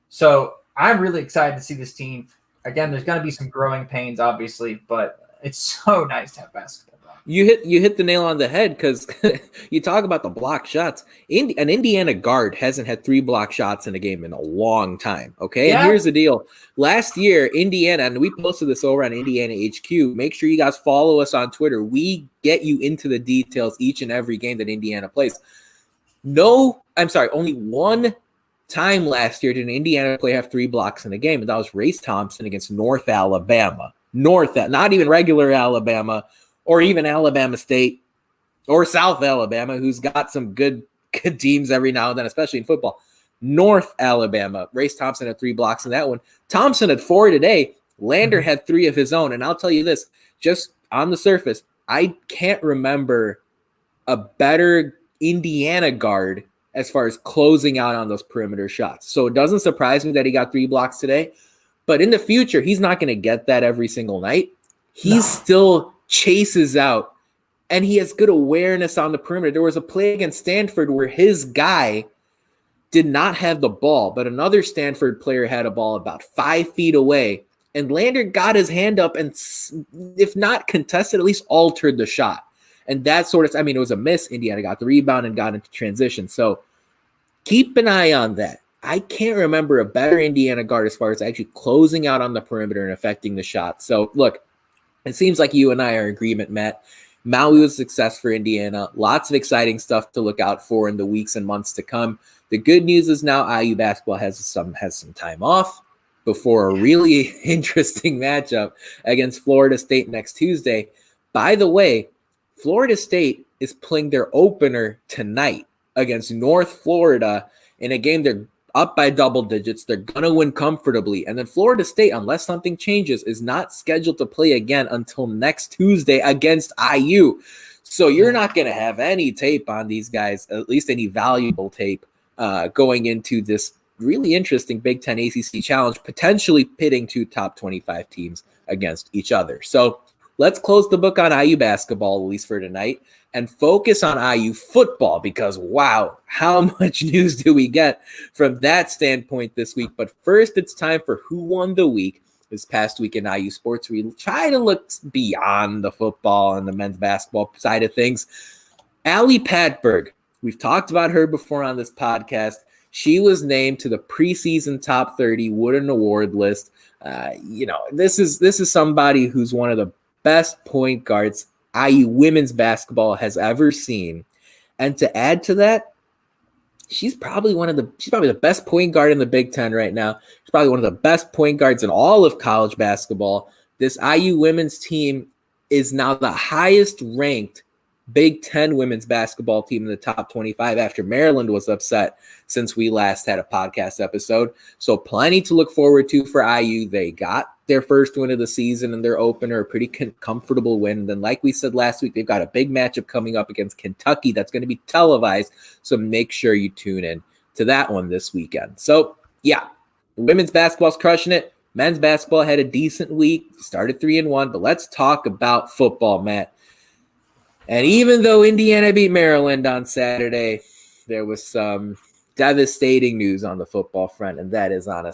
Speaker 2: So I'm really excited to see this team. Again, there's going to be some growing pains, obviously, but it's so nice to have basketball.
Speaker 1: You hit the nail on the head because you talk about the block shots. An Indiana guard hasn't had 3 block shots in a game in a long time. Okay, yeah. And here's the deal: last year, Indiana, and we posted this over on Indiana HQ. Make sure you guys follow us on Twitter. We get you into the details each and every game that Indiana plays. Only one time last year did an Indiana player have 3 blocks in a game, and that was Race Thompson against North Alabama. Not even regular Alabama. Or even Alabama State or South Alabama, who's got some good teams every now and then, especially in football. North Alabama, Race Thompson had 3 blocks in that one. Thompson had 4 today. Lander had 3 of his own. And I'll tell you this, just on the surface, I can't remember a better Indiana guard as far as closing out on those perimeter shots. So it doesn't surprise me that he got 3 blocks today. But in the future, he's not going to get that every single night. He's still chases out, and he has good awareness on the perimeter. There was a play against Stanford where his guy did not have the ball, but another Stanford player had a ball about 5 feet away, and Lander got his hand up and, if not contested, at least altered the shot. And that it was a miss. Indiana got the rebound and got into transition. So keep an eye on that. I can't remember a better Indiana guard as far as actually closing out on the perimeter and affecting the shot. So look, it seems like you and I are in agreement, Matt. Maui was a success for Indiana. Lots of exciting stuff to look out for in the weeks and months to come. The good news is now IU basketball has some time off before a really interesting matchup against Florida State next Tuesday. By the way, Florida State is playing their opener tonight against North Florida in a game they're up by double digits. They're going to win comfortably. And then Florida State, unless something changes, is not scheduled to play again until next Tuesday against IU. So you're not going to have any tape on these guys, at least any valuable tape, going into this really interesting Big Ten ACC challenge, potentially pitting 2 top 25 teams against each other. So let's close the book on IU basketball, at least for tonight, and focus on IU football because, wow, how much news do we get from that standpoint this week? But first, it's time for Who Won the Week this past week in IU sports. We try to look beyond the football and the men's basketball side of things. Allie Patberg, we've talked about her before on this podcast. She was named to the preseason top 30 Wooden Award list. This is somebody who's one of the best point guards IU women's basketball has ever seen. And to add to that, she's probably the best point guard in the Big Ten right now. She's probably one of the best point guards in all of college basketball. This IU women's team is now the highest ranked Big Ten women's basketball team in the top 25 after Maryland was upset since we last had a podcast episode. So plenty to look forward to for IU. They got their first win of the season in their opener, a pretty comfortable win. And then, like we said last week, they've got a big matchup coming up against Kentucky that's going to be televised. So make sure you tune in to that one this weekend. So yeah, women's basketball's crushing it. Men's basketball had a decent week, started 3-1, but let's talk about football, Matt. And even though Indiana beat Maryland on Saturday, there was some devastating news on the football front, and that is on on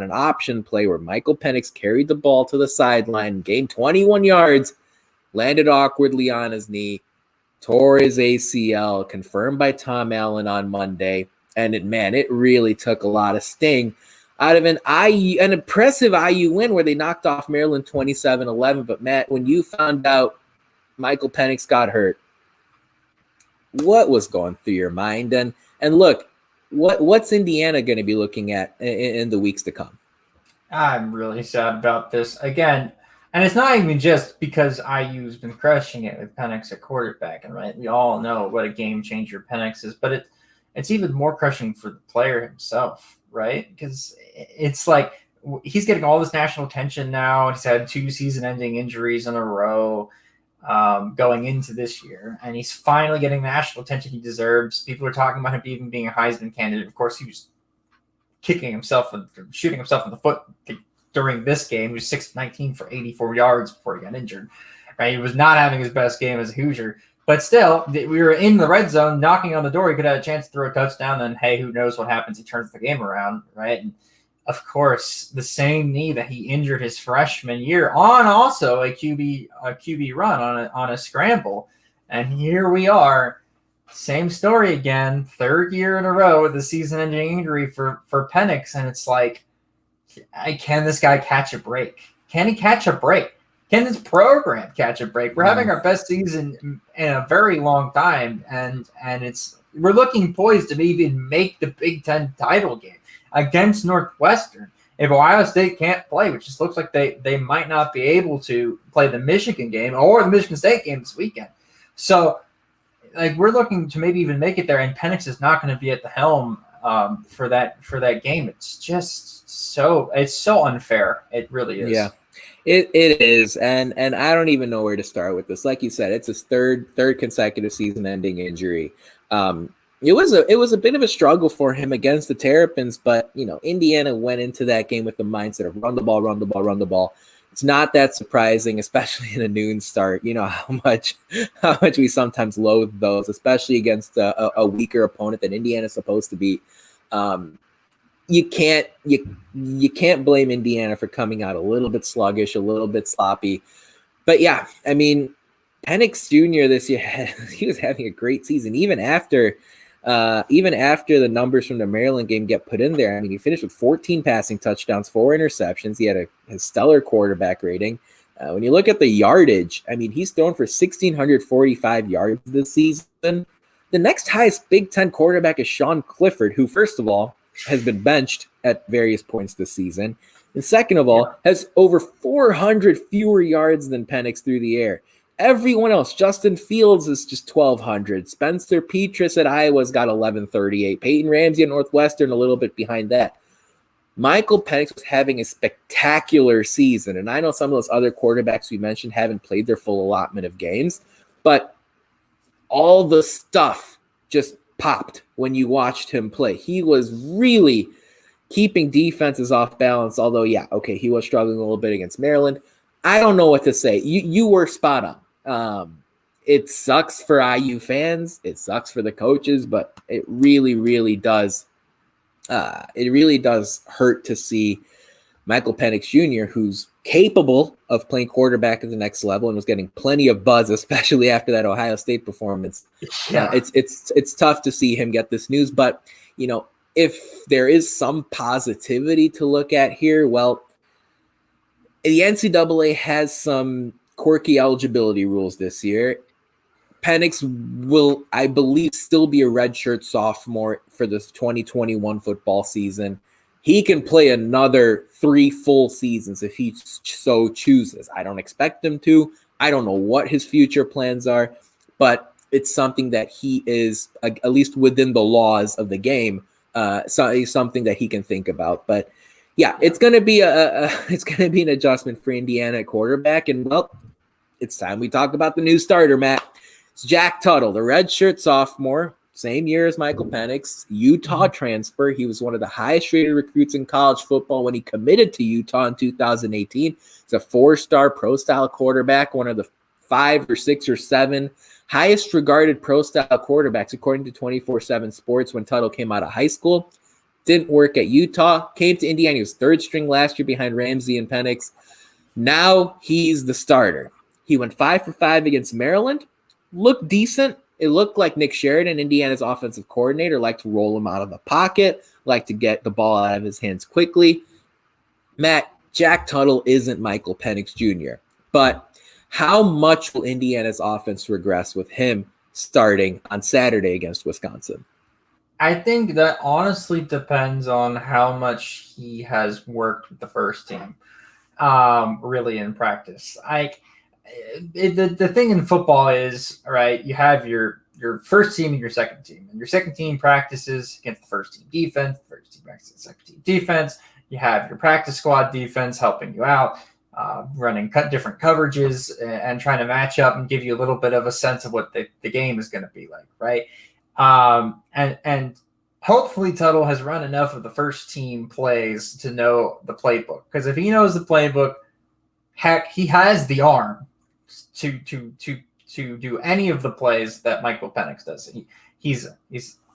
Speaker 1: an option play where Michael Penix carried the ball to the sideline, gained 21 yards, landed awkwardly on his knee, tore his ACL, confirmed by Tom Allen on Monday. And it really took a lot of sting out of an impressive IU win where they knocked off Maryland 27-11. But Matt, when you found out Michael Penix got hurt, what was going through your mind? And look, what's Indiana going to be looking at in the weeks to come?
Speaker 2: I'm really sad about this again, and it's not even just because IU's been crushing it with Penix at quarterback, and right, we all know what a game changer Penix is, but it's even more crushing for the player himself, right? Because it's like he's getting all this national attention now. He's had 2 season-ending injuries in a row. Going into this year, and he's finally getting the national attention he deserves. People are talking about him even being a Heisman candidate. Of course, he was shooting himself in the foot during this game. He was 6-19 for 84 yards before he got injured. Right, he was not having his best game as a Hoosier, but still, we were in the red zone, knocking on the door. He could have a chance to throw a touchdown. Then, hey, who knows what happens? He turns the game around, right? And of course, the same knee that he injured his freshman year on also a QB run on a scramble. And here we are, same story again, 3rd year in a row with a season-ending injury for Penix. And it's like, can this guy catch a break? Can he catch a break? Can this program catch a break? We're having our best season in a very long time, and we're looking poised to even make the Big Ten title game against Northwestern. If Ohio State can't play, which just looks like they might not be able to play the Michigan game or the Michigan State game this weekend. So, like, we're looking to maybe even make it there, and Penix is not going to be at the helm for that game. It's just so unfair. It really is.
Speaker 1: Yeah, it is, and I don't even know where to start with this. Like you said, it's his third consecutive season-ending injury. It was a bit of a struggle for him against the Terrapins, but Indiana went into that game with the mindset of run the ball, run the ball, run the ball. It's not that surprising, especially in a noon start. You know how much we sometimes loathe those, especially against a weaker opponent that Indiana's supposed to beat. You can't blame Indiana for coming out a little bit sluggish, a little bit sloppy. But yeah, I mean, Penix Jr. this year, he was having a great season, even after the numbers from the Maryland game get put in there. I mean, he finished with 14 passing touchdowns, 4 interceptions. He had a stellar quarterback rating. When you look at the yardage, I mean, he's thrown for 1,645 yards this season. The next highest Big Ten quarterback is Sean Clifford, who, first of all, has been benched at various points this season. And second of all, has over 400 fewer yards than Penix through the air. Everyone else, Justin Fields is just 1,200. Spencer Petras at Iowa's got 1,138. Peyton Ramsey at Northwestern a little bit behind that. Michael Penix was having a spectacular season, and I know some of those other quarterbacks we mentioned haven't played their full allotment of games, but all the stuff just popped when you watched him play. He was really keeping defenses off balance, although, he was struggling a little bit against Maryland. I don't know what to say. You were spot on. It sucks for IU fans. It sucks for the coaches, but it really, really does. It really does hurt to see Michael Penix Jr., who's capable of playing quarterback at the next level and was getting plenty of buzz, especially after that Ohio State performance. It's tough to see him get this news, but if there is some positivity to look at here, well, the NCAA has some quirky eligibility rules this year. Penix will, I believe, still be a redshirt sophomore for this 2021 football season. He can play another 3 full seasons if he so chooses. I don't expect him to. I don't know what his future plans are, but it's something that he is, at least within the laws of the game, something that he can think about. But yeah, it's going to be an adjustment for Indiana at quarterback, and well, it's time we talk about the new starter, Matt. It's Jack Tuttle, the redshirt sophomore, same year as Michael Penix, Utah transfer. He was one of the highest rated recruits in college football when he committed to Utah in 2018. He's a 4-star pro-style quarterback, one of the 5 or 6 or 7 highest regarded pro-style quarterbacks, according to 24/7 Sports, when Tuttle came out of high school. Didn't work at Utah, came to Indiana. He was 3rd string last year behind Ramsey and Penix. Now he's the starter. He went 5 for 5 against Maryland, looked decent, it looked like Nick Sheridan, Indiana's offensive coordinator, liked to roll him out of the pocket, liked to get the ball out of his hands quickly. Matt, Jack Tuttle isn't Michael Penix Jr., but how much will Indiana's offense regress with him starting on Saturday against Wisconsin?
Speaker 2: I think that honestly depends on how much he has worked with the first team, really in practice. The thing in football is, right, you have your first team and your second team. And your second team practices against the first team defense, the first team practices the second team defense. You have your practice squad defense helping you out, running different coverages and trying to match up and give you a little bit of a sense of what the game is going to be like, right? And hopefully Tuttle has run enough of the first team plays to know the playbook. Because if he knows the playbook, heck, he has the arm to do any of the plays that Michael Penix does. He's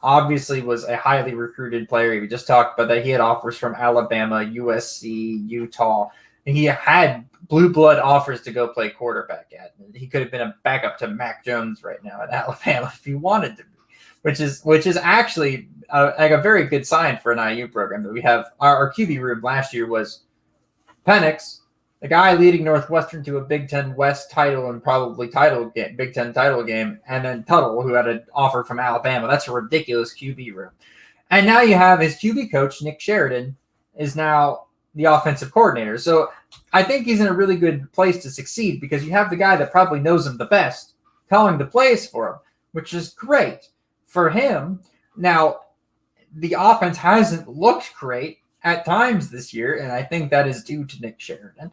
Speaker 2: obviously was a highly recruited player. We just talked about that. He had offers from Alabama, USC, Utah. And he had blue blood offers to go play quarterback at. He could have been a backup to Mac Jones right now at Alabama if he wanted to be, which is actually like a very good sign for an IU program that we have. Our QB room last year was Penix, the guy leading Northwestern to a Big Ten West title and probably Big Ten title game, and then Tuttle, who had an offer from Alabama. That's a ridiculous QB room. And now you have his QB coach, Nick Sheridan, is now the offensive coordinator. So I think he's in a really good place to succeed because you have the guy that probably knows him the best calling the plays for him, which is great for him. Now, the offense hasn't looked great at times this year, and I think that is due to Nick Sheridan.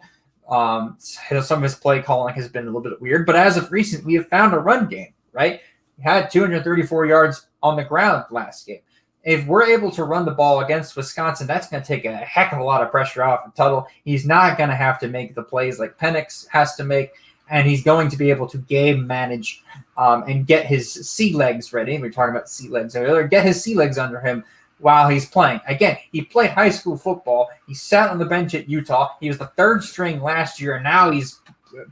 Speaker 2: Some of his play calling has been a little bit weird, but as of recent, we have found a run game, right? He had 234 yards on the ground last game. If we're able to run the ball against Wisconsin, that's going to take a heck of a lot of pressure off of Tuttle. He's not going to have to make the plays like Penix has to make, and he's going to be able to game manage and get his sea legs ready. We were talking about sea legs earlier. Get his sea legs under him while he's playing. Again, he played high school football. He sat on the bench at Utah. He was the third string last year, and now he's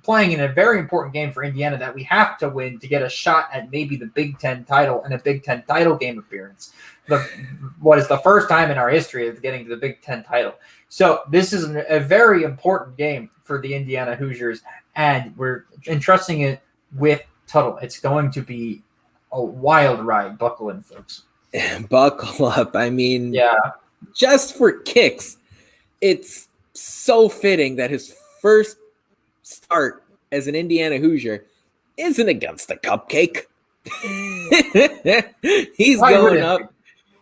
Speaker 2: playing in a very important game for Indiana that we have to win to get a shot at maybe the Big Ten title and a Big Ten title game appearance. What is the first time in our history of getting to the Big Ten title. So this is a very important game for the Indiana Hoosiers, and we're entrusting it with Tuttle. It's going to be a wild ride. Buckle in, folks.
Speaker 1: Buckle up. I mean,
Speaker 2: yeah,
Speaker 1: just for kicks, it's so fitting that his first start as an Indiana Hoosier isn't against a cupcake.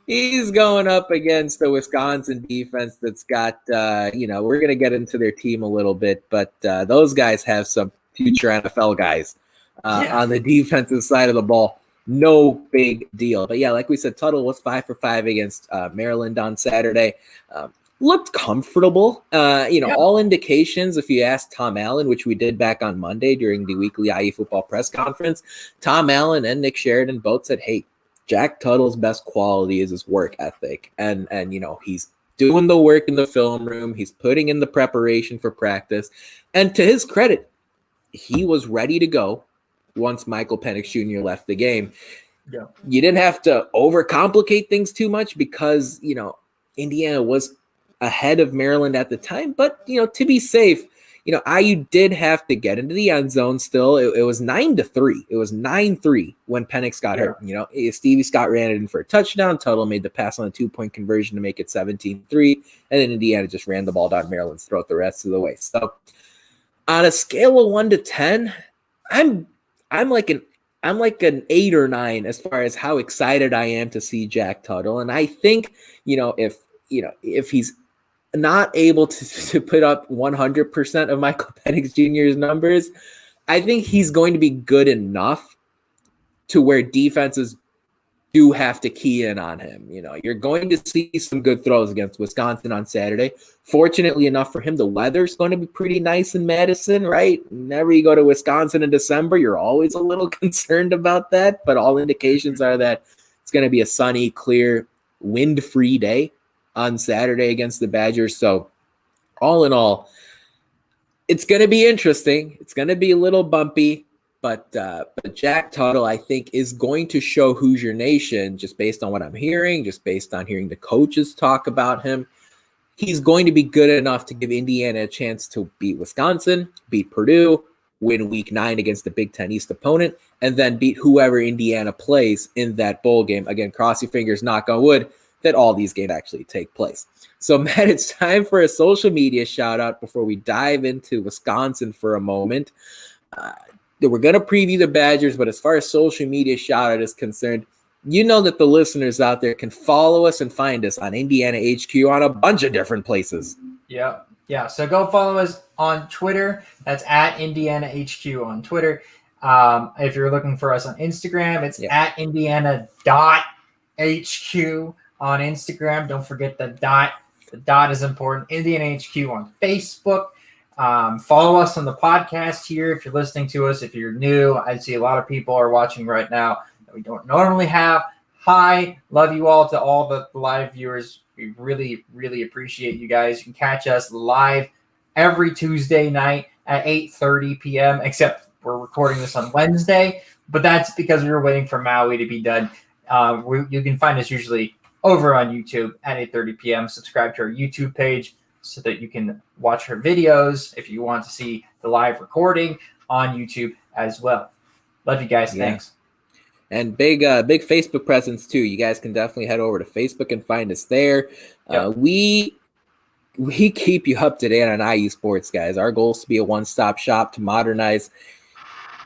Speaker 1: He's going up against the Wisconsin defense that's got, we're going to get into their team a little bit, but those guys have some future NFL guys on the defensive side of the ball. No big deal. But yeah, like we said, Tuttle was 5 for 5 against Maryland on Saturday. Looked comfortable. All indications, if you ask Tom Allen, which we did back on Monday during the weekly IU football press conference, Tom Allen and Nick Sheridan both said, hey, Jack Tuttle's best quality is his work ethic. And he's doing the work in the film room. He's putting in the preparation for practice. And to his credit, he was ready to go once Michael Penix Jr. left the game.
Speaker 2: Yeah. You
Speaker 1: didn't have to overcomplicate things too much because, Indiana was ahead of Maryland at the time. But, to be safe, IU did have to get into the end zone still. It was 9-3. It was 9-3 when Penix got hurt. Stevie Scott ran it in for a touchdown. Tuttle made the pass on a 2-point conversion to make it 17-3. And then Indiana just ran the ball down Maryland's throat the rest of the way. So on a scale of 1 to 10, I'm like an 8 or 9 as far as how excited I am to see Jack Tuttle. And I think, if he's not able to put up 100% of Michael Penix Jr.'s numbers, I think he's going to be good enough to where defenses do have to key in on him. You're going to see some good throws against Wisconsin on Saturday. Fortunately enough for him, the weather's going to be pretty nice in Madison, right? Whenever you go to Wisconsin in December, you're always a little concerned about that, but all indications are that it's going to be a sunny, clear, wind-free day on Saturday against the Badgers. So all in all, it's going to be interesting. It's going to be a little bumpy, But Jack Tuttle, I think, is going to show Hoosier Nation, just based on what I'm hearing, just based on hearing the coaches talk about him, he's going to be good enough to give Indiana a chance to beat Wisconsin, beat Purdue, win Week 9 against the Big Ten East opponent, and then beat whoever Indiana plays in that bowl game. Again, cross your fingers, knock on wood, that all these games actually take place. So, Matt, it's time for a social media shout-out before we dive into Wisconsin for a moment. We're going to preview the Badgers, but as far as social media shout-out is concerned, you know that the listeners out there can follow us and find us on Indiana HQ on a bunch of different places.
Speaker 2: Yeah. So go follow us on Twitter. That's at Indiana HQ on Twitter. If you're looking for us on Instagram, it's at Indiana.HQ on Instagram. Don't forget the dot. The dot is important. Indiana HQ on Facebook. Follow us on the podcast here if you're listening to us. If you're new, I see a lot of people are watching right now that we don't normally have. Hi, love you all to all the live viewers. We really, really appreciate you guys. You can catch us live every Tuesday night at 8:30 p.m., except we're recording this on Wednesday, but that's because we were waiting for Maui to be done. You can find us usually over on YouTube at 8:30 p.m. Subscribe to our YouTube page so that you can watch our videos if you want to see the live recording on YouTube as well. Love you guys.
Speaker 1: Yeah.
Speaker 2: Thanks.
Speaker 1: And big Facebook presence too. You guys can definitely head over to Facebook and find us there.
Speaker 2: Yep.
Speaker 1: We keep you up to date on IU sports, guys. Our goal is to be a one-stop shop to modernize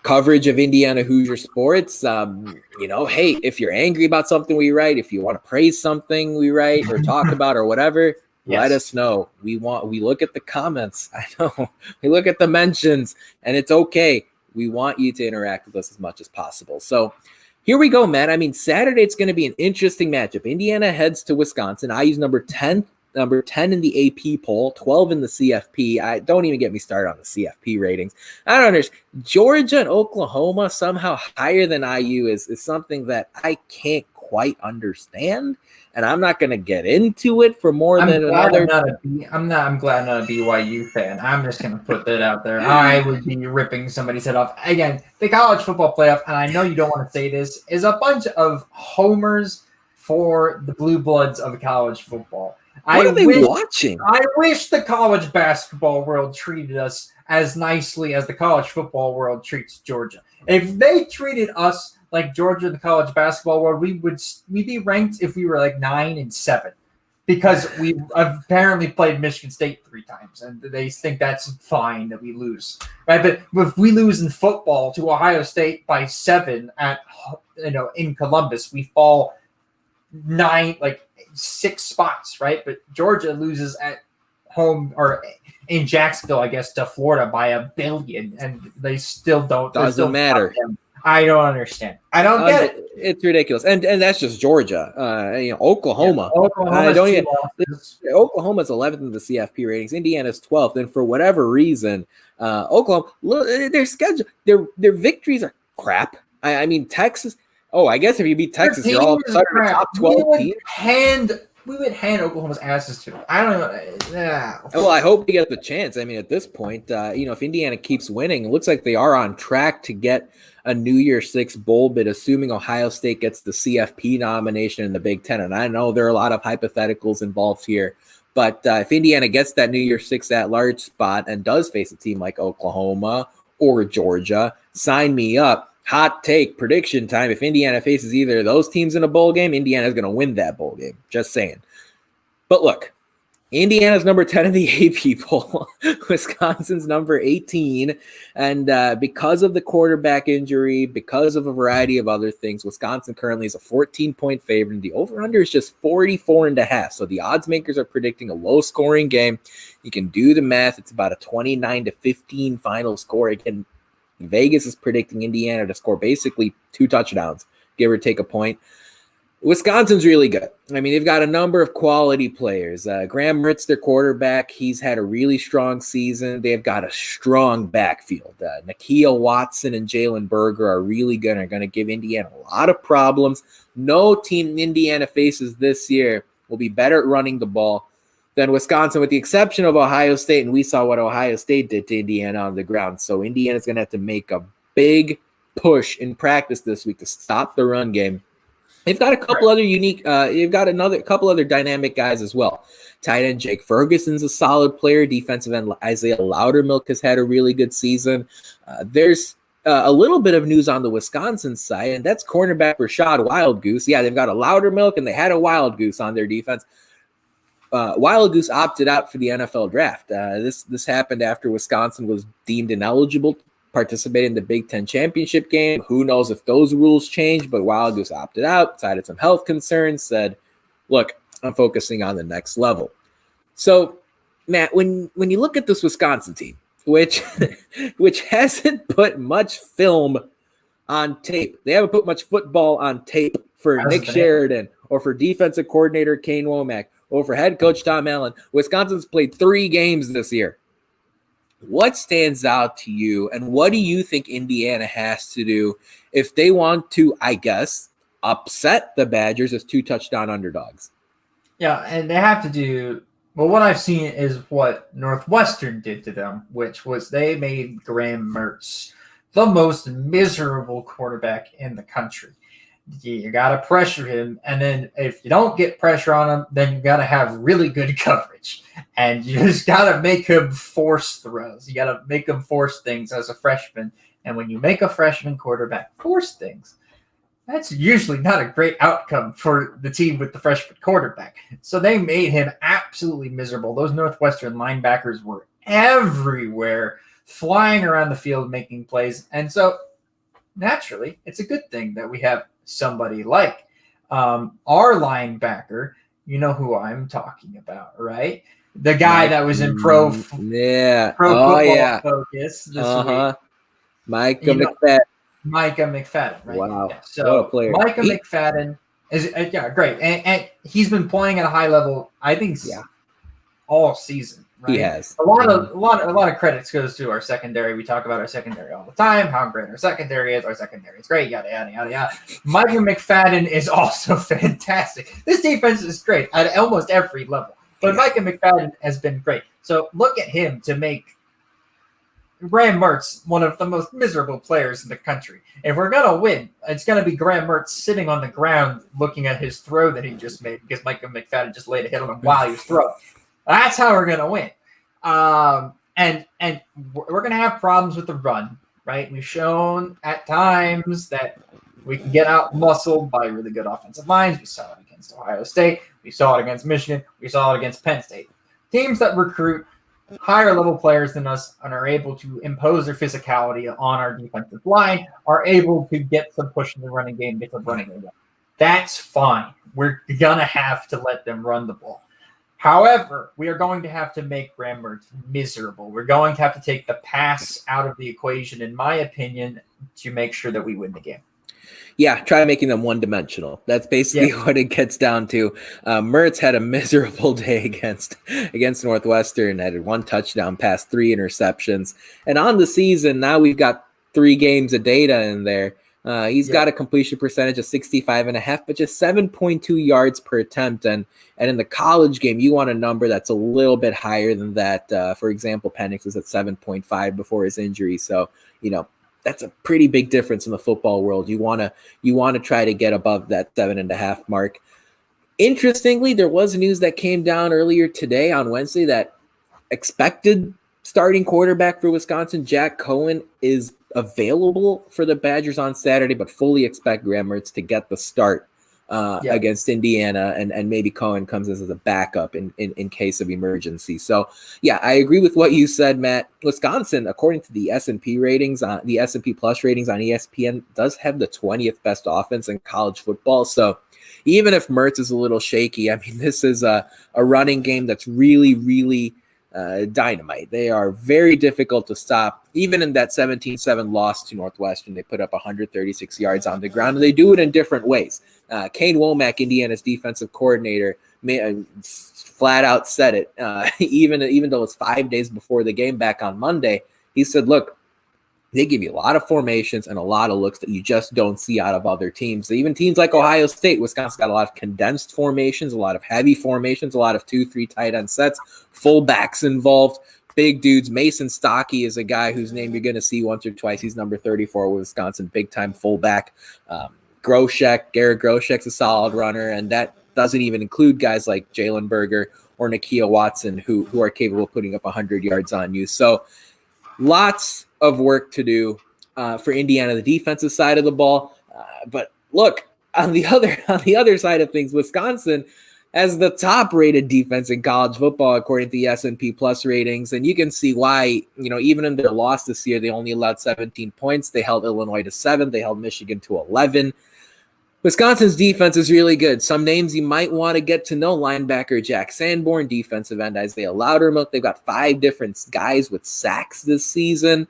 Speaker 1: coverage of Indiana Hoosier sports. Hey, if you're angry about something we write, if you want to praise something we write or talk about or whatever, let us know. We look at the comments. I know we look at the mentions, and it's okay. We want you to interact with us as much as possible. So here we go, Matt. I mean, Saturday it's going to be an interesting matchup. Indiana heads to Wisconsin. IU's number 10 in the AP poll, 12 in the CFP. I don't even get me started on the CFP ratings. I don't understand. Georgia and Oklahoma somehow higher than IU is something that I can't quite understand. And I'm not going to get into it for more than another.
Speaker 2: I'm glad I'm not a BYU fan. I'm just going to put that out there. I would be ripping somebody's head off. Again, the college football playoff, and I know you don't want to say this, is a bunch of homers for the blue bloods of college football.
Speaker 1: What are they watching?
Speaker 2: I wish the college basketball world treated us as nicely as the college football world treats Georgia. If they treated us like Georgia, the college basketball world, we'd be ranked if we were like 9-7, because we apparently played Michigan State 3 times, and they think that's fine that we lose, right? But if we lose in football to Ohio State by 7 in Columbus, we fall 6 spots, right? But Georgia loses at home or in Jacksonville, I guess, to Florida by 1 billion, and they still don't.
Speaker 1: Doesn't matter.
Speaker 2: I don't understand. I don't get it.
Speaker 1: It's ridiculous, and that's just Georgia. Oklahoma. Oklahoma's 11th in the CFP ratings. Indiana's 12th, and for whatever reason, Oklahoma, their schedule, their victories are crap. I mean, Texas. Oh, I guess if you beat Texas, you're all of a sudden a top 12 team.
Speaker 2: We would hand Oklahoma's asses to them. I don't know.
Speaker 1: Well, I hope we get the chance. I mean, at this point, if Indiana keeps winning, it looks like they are on track to get a New Year's Six bowl bid, assuming Ohio State gets the CFP nomination in the Big Ten. And I know there are a lot of hypotheticals involved here, but if Indiana gets that New Year's Six at-large spot and does face a team like Oklahoma or Georgia, sign me up. Hot take, prediction time. If Indiana faces either of those teams in a bowl game, Indiana's going to win that bowl game. Just saying. But look, Indiana's number 10 in the AP poll. Wisconsin's number 18. And because of the quarterback injury, because of a variety of other things, Wisconsin currently is a 14-point favorite. And the over-under is just 44.5. So the odds makers are predicting a low-scoring game. You can do the math. It's about a 29-15 final score. Again, Vegas is predicting Indiana to score basically 2 touchdowns, give or take a point. Wisconsin's really good. I mean, they've got a number of quality players. Graham Mertz, their quarterback, he's had a really strong season. They've got a strong backfield. Nakia Watson and Jalen Berger are really good and are going to give Indiana a lot of problems. No team Indiana faces this year will be better at running the ball than Wisconsin, with the exception of Ohio State, and we saw what Ohio State did to Indiana on the ground. So Indiana's going to have to make a big push in practice this week to stop the run game. They've got a couple other unique. You've got a couple other dynamic guys as well. Tight end Jake Ferguson's a solid player. Defensive end Isaiah Loudermilk has had a really good season. There's a little bit of news on the Wisconsin side, and that's cornerback Rashad Wildgoose. Yeah, they've got a Loudermilk and they had a Wildgoose on their defense. Wildgoose opted out for the NFL draft. This happened after Wisconsin was deemed ineligible to participate in the Big Ten championship game. Who knows if those rules change, but Wildgoose opted out, cited some health concerns, said, look, I'm focusing on the next level. So, Matt, when you look at this Wisconsin team, which hasn't put much film on tape, they haven't put much football on tape for Nick Sheridan or for defensive coordinator Kane Womack or for head coach Tom Allen. Wisconsin's played 3 games this year. What stands out to you, and what do you think Indiana has to do if they want to, I guess, upset the Badgers as 2 touchdown underdogs?
Speaker 2: Yeah, and they have to do – well, what I've seen is what Northwestern did to them, which was they made Graham Mertz the most miserable quarterback in the country. You got to pressure him, and then if you don't get pressure on him, then you got to have really good coverage, and you just got to make him force throws. You got to make him force things as a freshman, and when you make a freshman quarterback force things, that's usually not a great outcome for the team with the freshman quarterback. So they made him absolutely miserable. Those Northwestern linebackers were everywhere, flying around the field making plays, and so naturally, it's a good thing that we have somebody like our linebacker. You know who I'm talking about, right? The guy that was in Pro Football Focus this week.
Speaker 1: Micah McFadden.
Speaker 2: Micah McFadden, right?
Speaker 1: Wow.
Speaker 2: Yeah. So
Speaker 1: what a player.
Speaker 2: Micah McFadden is great. And he's been playing at a high level, I think, all season. Right? He
Speaker 1: has.
Speaker 2: A lot of credits goes to our secondary. We talk about our secondary all the time, how great our secondary is. Our secondary is great, yada, yada, yada, yada. Micah McFadden is also fantastic. This defense is great at almost every level. But Micah McFadden has been great. So look at him to make Graham Mertz one of the most miserable players in the country. If we're going to win, it's going to be Graham Mertz sitting on the ground looking at his throw that he just made because Micah McFadden just laid a hit on him while he was throwing. That's how we're going to win. And we're going to have problems with the run, right? We've shown at times that we can get out muscled by really good offensive lines. We saw it against Ohio State. We saw it against Michigan. We saw it against Penn State. Teams that recruit higher level players than us and are able to impose their physicality on our defensive line are able to get some push in the running game, get some running game. That's fine. We're going to have to let them run the ball. However, we are going to have to make Graham Mertz miserable. We're going to have to take the pass out of the equation, in my opinion, to make sure that we win the game.
Speaker 1: Yeah, try making them one-dimensional. That's basically what it gets down to. Mertz had a miserable day against Northwestern, had 1 touchdown pass, 3 interceptions. And on the season, now we've got 3 games of data in there. He's got a completion percentage of 65.5, but just 7.2 yards per attempt. And in the college game, you want a number that's a little bit higher than that. For example, Penix was at 7.5 before his injury. So, that's a pretty big difference in the football world. You want to try to get above that 7.5 mark. Interestingly, there was news that came down earlier today on Wednesday that expected starting quarterback for Wisconsin, Jack Cohen, is available for the Badgers on Saturday, but fully expect Graham Mertz to get the start against Indiana, and maybe Cohen comes as a backup in case of emergency. So, yeah, I agree with what you said, Matt. Wisconsin, according to the S&P ratings, the S&P Plus ratings on ESPN, does have the 20th best offense in college football. So, even if Mertz is a little shaky, I mean, this is a running game that's really, really dynamite. They are very difficult to stop. Even in that 17-7 loss to Northwestern, they put up 136 yards on the ground, and they do it in different ways. Kane Womack, Indiana's defensive coordinator, flat out said it. Even though it's 5 days before the game back on Monday, he said, look, they give you a lot of formations and a lot of looks that you just don't see out of other teams. So even teams like Ohio State, Wisconsin's got a lot of condensed formations, a lot of heavy formations, a lot of 2-3 tight end sets, fullbacks involved. big dudes. Mason Stockey is a guy whose name you're going to see once or twice. He's number 34 with Wisconsin, big-time fullback. Garrett Groshek's a solid runner, and that doesn't even include guys like Jalen Berger or Nakia Watson who are capable of putting up 100 yards on you. So lots of work to do for Indiana, the defensive side of the ball. But look, on the other side of things, Wisconsin has the top-rated defense in college football according to the S&P Plus ratings, and you can see why. Even in their loss this year, they only allowed 17 points. They held Illinois to 7. They held Michigan to 11. Wisconsin's defense is really good. Some names you might want to get to know: linebacker Jack Sanborn, defensive end Isaiah Loudermilk. They've got 5 different guys with sacks this season.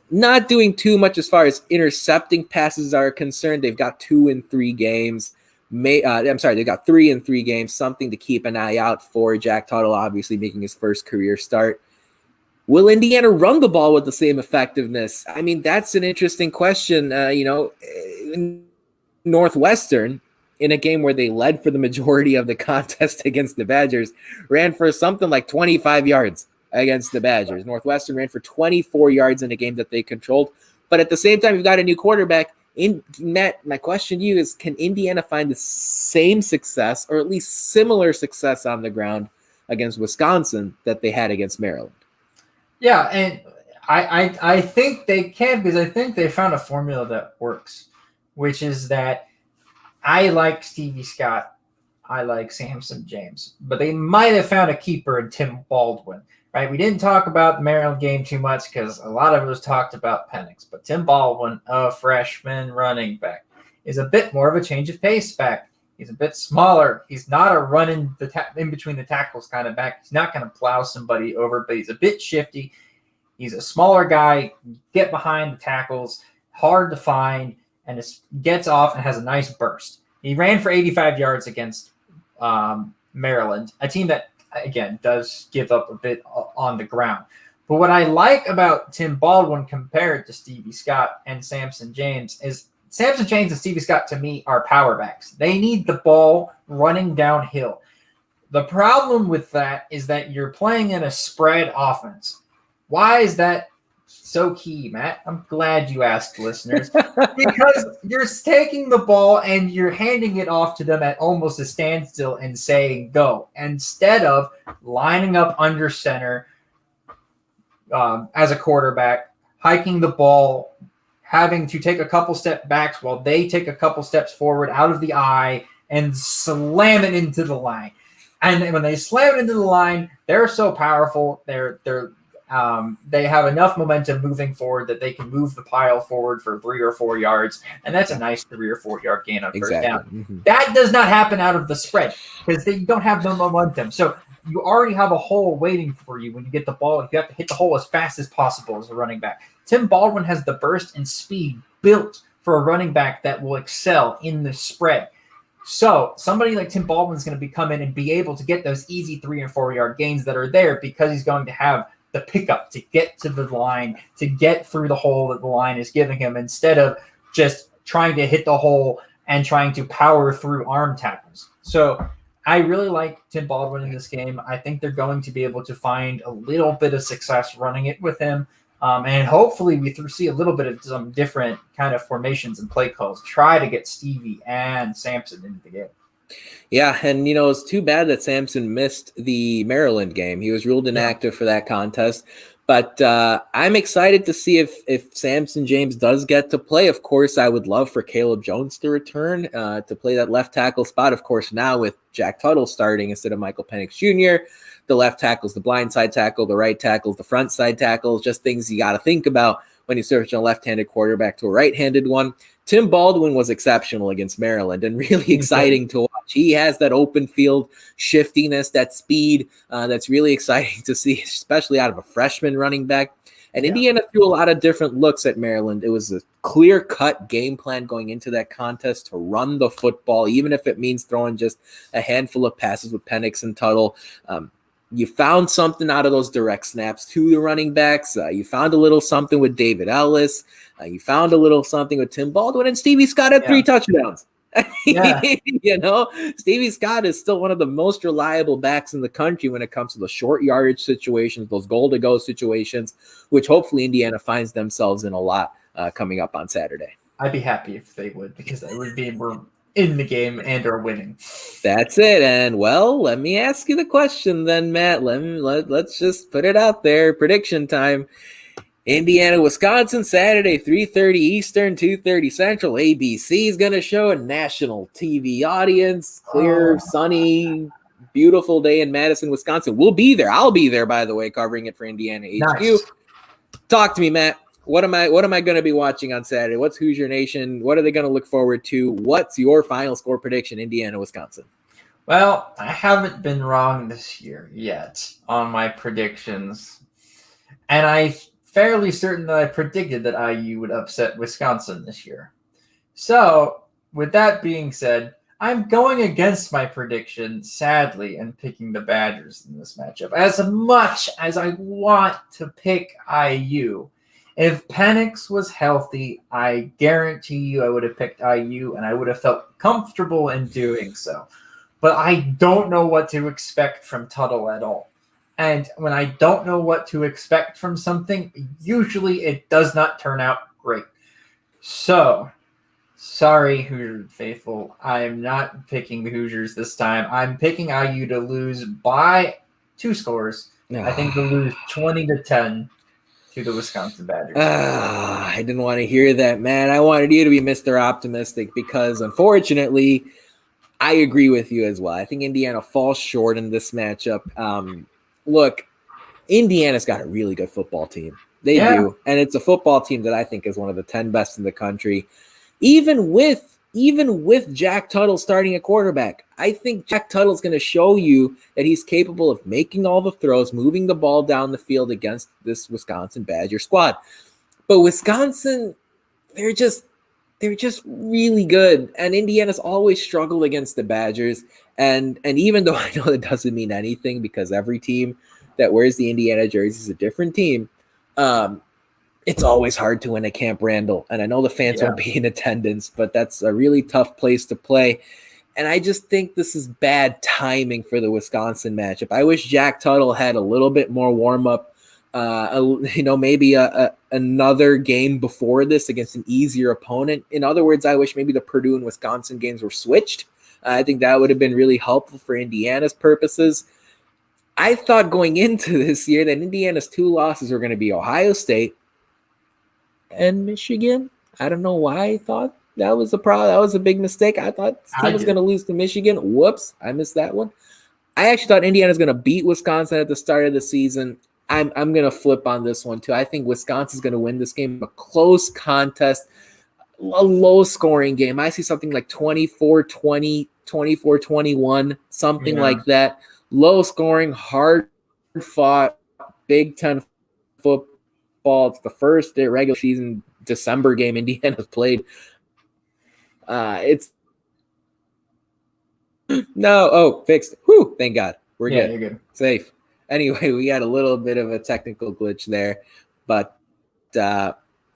Speaker 1: Not doing too much as far as intercepting passes are concerned. They've got 2 in 3 games. They've got 3 in 3 games. Something to keep an eye out for. Jack Tuttle obviously making his first career start. Will Indiana run the ball with the same effectiveness? I mean, that's an interesting question. Northwestern, in a game where they led for the majority of the contest against the Badgers, ran for something like 25 yards against the Badgers. Northwestern ran for 24 yards in a game that they controlled. But at the same time, you've got a new quarterback. Matt, my question to you is, can Indiana find the same success, or at least similar success on the ground against Wisconsin that they had against Maryland?
Speaker 2: Yeah, and I think they can, because I think they found a formula that works, which is that I like Stevie Scott, I like Samson James, but they might have found a keeper in Tim Baldwin, right? We didn't talk about the Maryland game too much because a lot of it was talked about Penix, but Tim Baldwin, a freshman running back, is a bit more of a change of pace back. He's a bit smaller. He's not a run in between the tackles kind of back. He's not going to plow somebody over, but he's a bit shifty. He's a smaller guy, get behind the tackles, hard to find, and gets off and has a nice burst. He ran for 85 yards against Maryland, a team that, again, does give up a bit on the ground. But what I like about Tim Baldwin compared to Stevie Scott and Samson James is Samson James and Stevie Scott, to me, are power backs. They need the ball running downhill. The problem with that is that you're playing in a spread offense. Why is that so key, Matt? I'm glad you asked, listeners. Because you're taking the ball and you're handing it off to them at almost a standstill and saying go, instead of lining up under center as a quarterback, hiking the ball, having to take a couple step backs while they take a couple steps forward out of the eye and slam it into the line. And when they slam it into the line, they're so powerful. They have enough momentum moving forward that they can move the pile forward for 3 or 4 yards, and that's a nice 3 or 4 yard gain on first down. Mm-hmm. That does not happen out of the spread because they don't have the momentum. So you already have a hole waiting for you when you get the ball. You have to hit the hole as fast as possible as a running back. Tim Baldwin has the burst and speed built for a running back that will excel in the spread. So somebody like Tim Baldwin is going to come in and be able to get those easy 3 and 4 yard gains that are there because he's going to have the pickup to get to the line, to get through the hole that the line is giving him, instead of just trying to hit the hole and trying to power through arm tackles. So I really like Tim Baldwin in this game. I think they're going to be able to find a little bit of success running it with him. And hopefully we see a little bit of some different kind of formations and play calls. Try to get Stevie and Samson into the game.
Speaker 1: Yeah, and it's too bad that Samson missed the Maryland game. He was ruled inactive for that contest. But I'm excited to see if Samson James does get to play. Of course, I would love for Caleb Jones to return to play that left tackle spot. Of course, now with Jack Tuttle starting instead of Michael Penix Jr., the left tackle's the blind side tackle, the right tackle's the front side tackle, just things you got to think about when you switch a left-handed quarterback to a right-handed one. Tim Baldwin was exceptional against Maryland and really exciting to watch. He has that open field shiftiness, that speed that's really exciting to see, especially out of a freshman running back. And Indiana threw a lot of different looks at Maryland. It was a clear-cut game plan going into that contest to run the football, even if it means throwing just a handful of passes with Penix and Tuttle. You found something out of those direct snaps to the running backs. You found a little something with David Ellis. You found a little something with Tim Baldwin, and Stevie Scott had 3 touchdowns.
Speaker 2: Yeah.
Speaker 1: Stevie Scott is still one of the most reliable backs in the country when it comes to the short yardage situations, those goal-to-go situations, which hopefully Indiana finds themselves in a lot coming up on Saturday.
Speaker 2: I'd be happy if they would, because that would be we're in the game and are winning.
Speaker 1: That's it. And, well, let me ask you the question then, Matt. Let's just put it out there. Prediction time. Indiana, Wisconsin, Saturday, 3:30 Eastern, 2:30 Central. ABC is going to show a national TV audience. Clear, sunny, beautiful day in Madison, Wisconsin. We'll be there. I'll be there, by the way, covering it for Indiana HQ.
Speaker 2: Nice.
Speaker 1: Talk to me, Matt. What am I going to be watching on Saturday? What's Hoosier Nation? What are they going to look forward to? What's your final score prediction, Indiana, Wisconsin?
Speaker 2: Well, I haven't been wrong this year yet on my predictions. And I'm fairly certain that I predicted that IU would upset Wisconsin this year. So, with that being said, I'm going against my prediction, sadly, and picking the Badgers in this matchup. As much as I want to pick IU, if Penix was healthy, I guarantee you I would have picked IU, and I would have felt comfortable in doing so. But I don't know what to expect from Tuttle at all. And when I don't know what to expect from something, usually it does not turn out great. So, sorry, Hoosier faithful. I am not picking the Hoosiers this time. I'm picking IU to lose by 2 scores. I think they'll lose 20-10 to the Wisconsin Badgers.
Speaker 1: I didn't want to hear that, man. I wanted you to be Mr. Optimistic because, unfortunately, I agree with you as well. I think Indiana falls short in this matchup. Look, Indiana's got a really good football team. They do. And it's a football team that I think is one of the 10 best in the country. Even with Jack Tuttle starting a quarterback, I think Jack Tuttle's going to show you that he's capable of making all the throws, moving the ball down the field against this Wisconsin Badger squad. But Wisconsin, they're just really good. And Indiana's always struggled against the Badgers. And even though I know that doesn't mean anything because every team that wears the Indiana jersey is a different team, it's always hard to win at Camp Randall. And I know the fans won't be in attendance, but that's a really tough place to play. And I just think this is bad timing for the Wisconsin matchup. I wish Jack Tuttle had a little bit more warm-up, maybe another game before this against an easier opponent. In other words, I wish maybe the Purdue and Wisconsin games were switched. I think that would have been really helpful for Indiana's purposes. I thought going into this year that Indiana's 2 losses were going to be Ohio State and Michigan. I don't know why I thought that was a problem. That was a big mistake. I thought this team was going to lose to Michigan. Whoops, I missed that one. I actually thought Indiana's going to beat Wisconsin at the start of the season. I'm going to flip on this one too. I think Wisconsin's going to win this game. A close contest, a low-scoring game. I see something like 24-20, 24-21, something like that. Low-scoring, hard-fought, Big Ten football. It's the first regular season December game Indiana's played. Fixed. Whew, thank God. We're good.
Speaker 2: You're good.
Speaker 1: Safe. Anyway, we had a little bit of a technical glitch there, but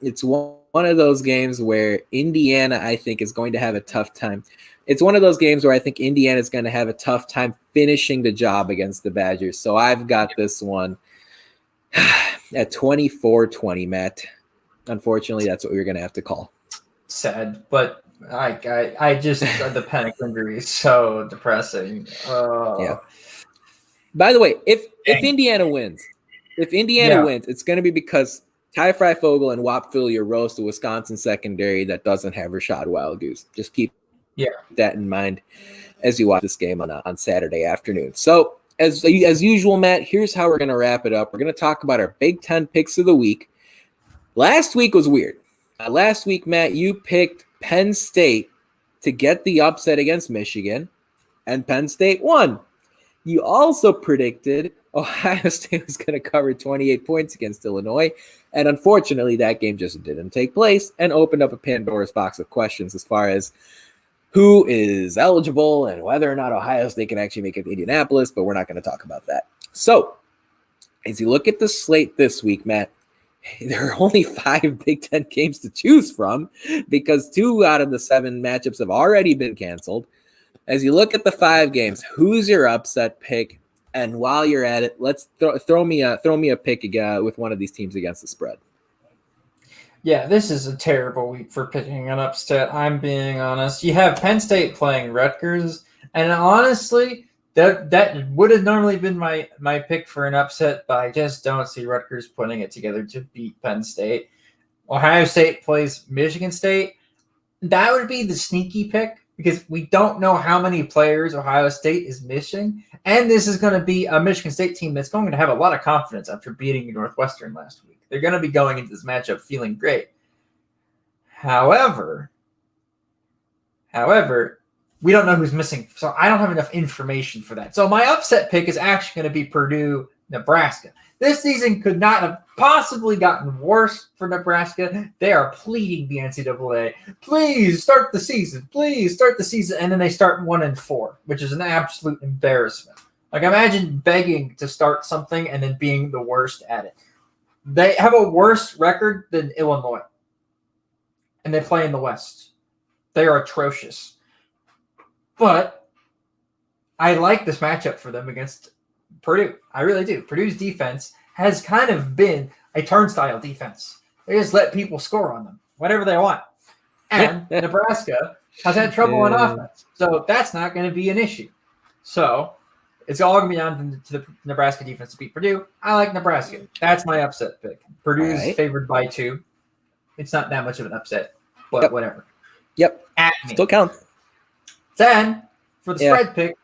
Speaker 1: it's one of those games where Indiana, I think, is going to have a tough time. It's one of those games where I think Indiana is going to have a tough time finishing the job against the Badgers. So I've got this one at 24-20, Matt. Unfortunately, that's what we're going to have to call.
Speaker 2: Sad, but I just the Penix injury is so depressing.
Speaker 1: Yeah. By the way, if Indiana wins, wins, it's going to be because Ty Freifogel and Whop Phillier rose to Wisconsin secondary that doesn't have Rashad Wildgoose. Just keep that in mind as you watch this game on Saturday afternoon. So as usual, Matt, here's how we're going to wrap it up. We're going to talk about our Big Ten picks of the week. Last week was weird. Last week, Matt, you picked Penn State to get the upset against Michigan, and Penn State won. You also predicted Ohio State was going to cover 28 points against Illinois, and unfortunately, that game just didn't take place and opened up a Pandora's box of questions as far as who is eligible and whether or not Ohio State can actually make it to Indianapolis, but we're not going to talk about that. So, as you look at the slate this week, Matt, there are only 5 Big Ten games to choose from because 2 out of the 7 matchups have already been canceled. As you look at the 5 games, who's your upset pick? And while you're at it, let's throw me a pick again with one of these teams against the spread.
Speaker 2: Yeah, this is a terrible week for picking an upset. I'm being honest. You have Penn State playing Rutgers, and honestly, that would have normally been my pick for an upset, but I just don't see Rutgers putting it together to beat Penn State. Ohio State plays Michigan State. That would be the sneaky pick because we don't know how many players Ohio State is missing, and this is going to be a Michigan State team that's going to have a lot of confidence after beating Northwestern last week. They're going to be going into this matchup feeling great. However, we don't know who's missing, so I don't have enough information for that. So my upset pick is actually going to be Purdue, Nebraska. This season could not have possibly gotten worse for Nebraska. They are pleading the NCAA, please start the season, and then they start 1-4, which is an absolute embarrassment. Like, imagine begging to start something and then being the worst at it. They have a worse record than Illinois, and they play in the West. They are atrocious. But I like this matchup for them against Purdue. I really do. Purdue's defense has kind of been a turnstile defense. They just let people score on them, whatever they want. And Nebraska has had trouble on offense, so that's not going to be an issue. So it's all going to be down to the Nebraska defense to beat Purdue. I like Nebraska. That's my upset pick. Purdue's favored by 2. It's not that much of an upset, but whatever.
Speaker 1: Yep. Still counts.
Speaker 2: Then, for the spread pick,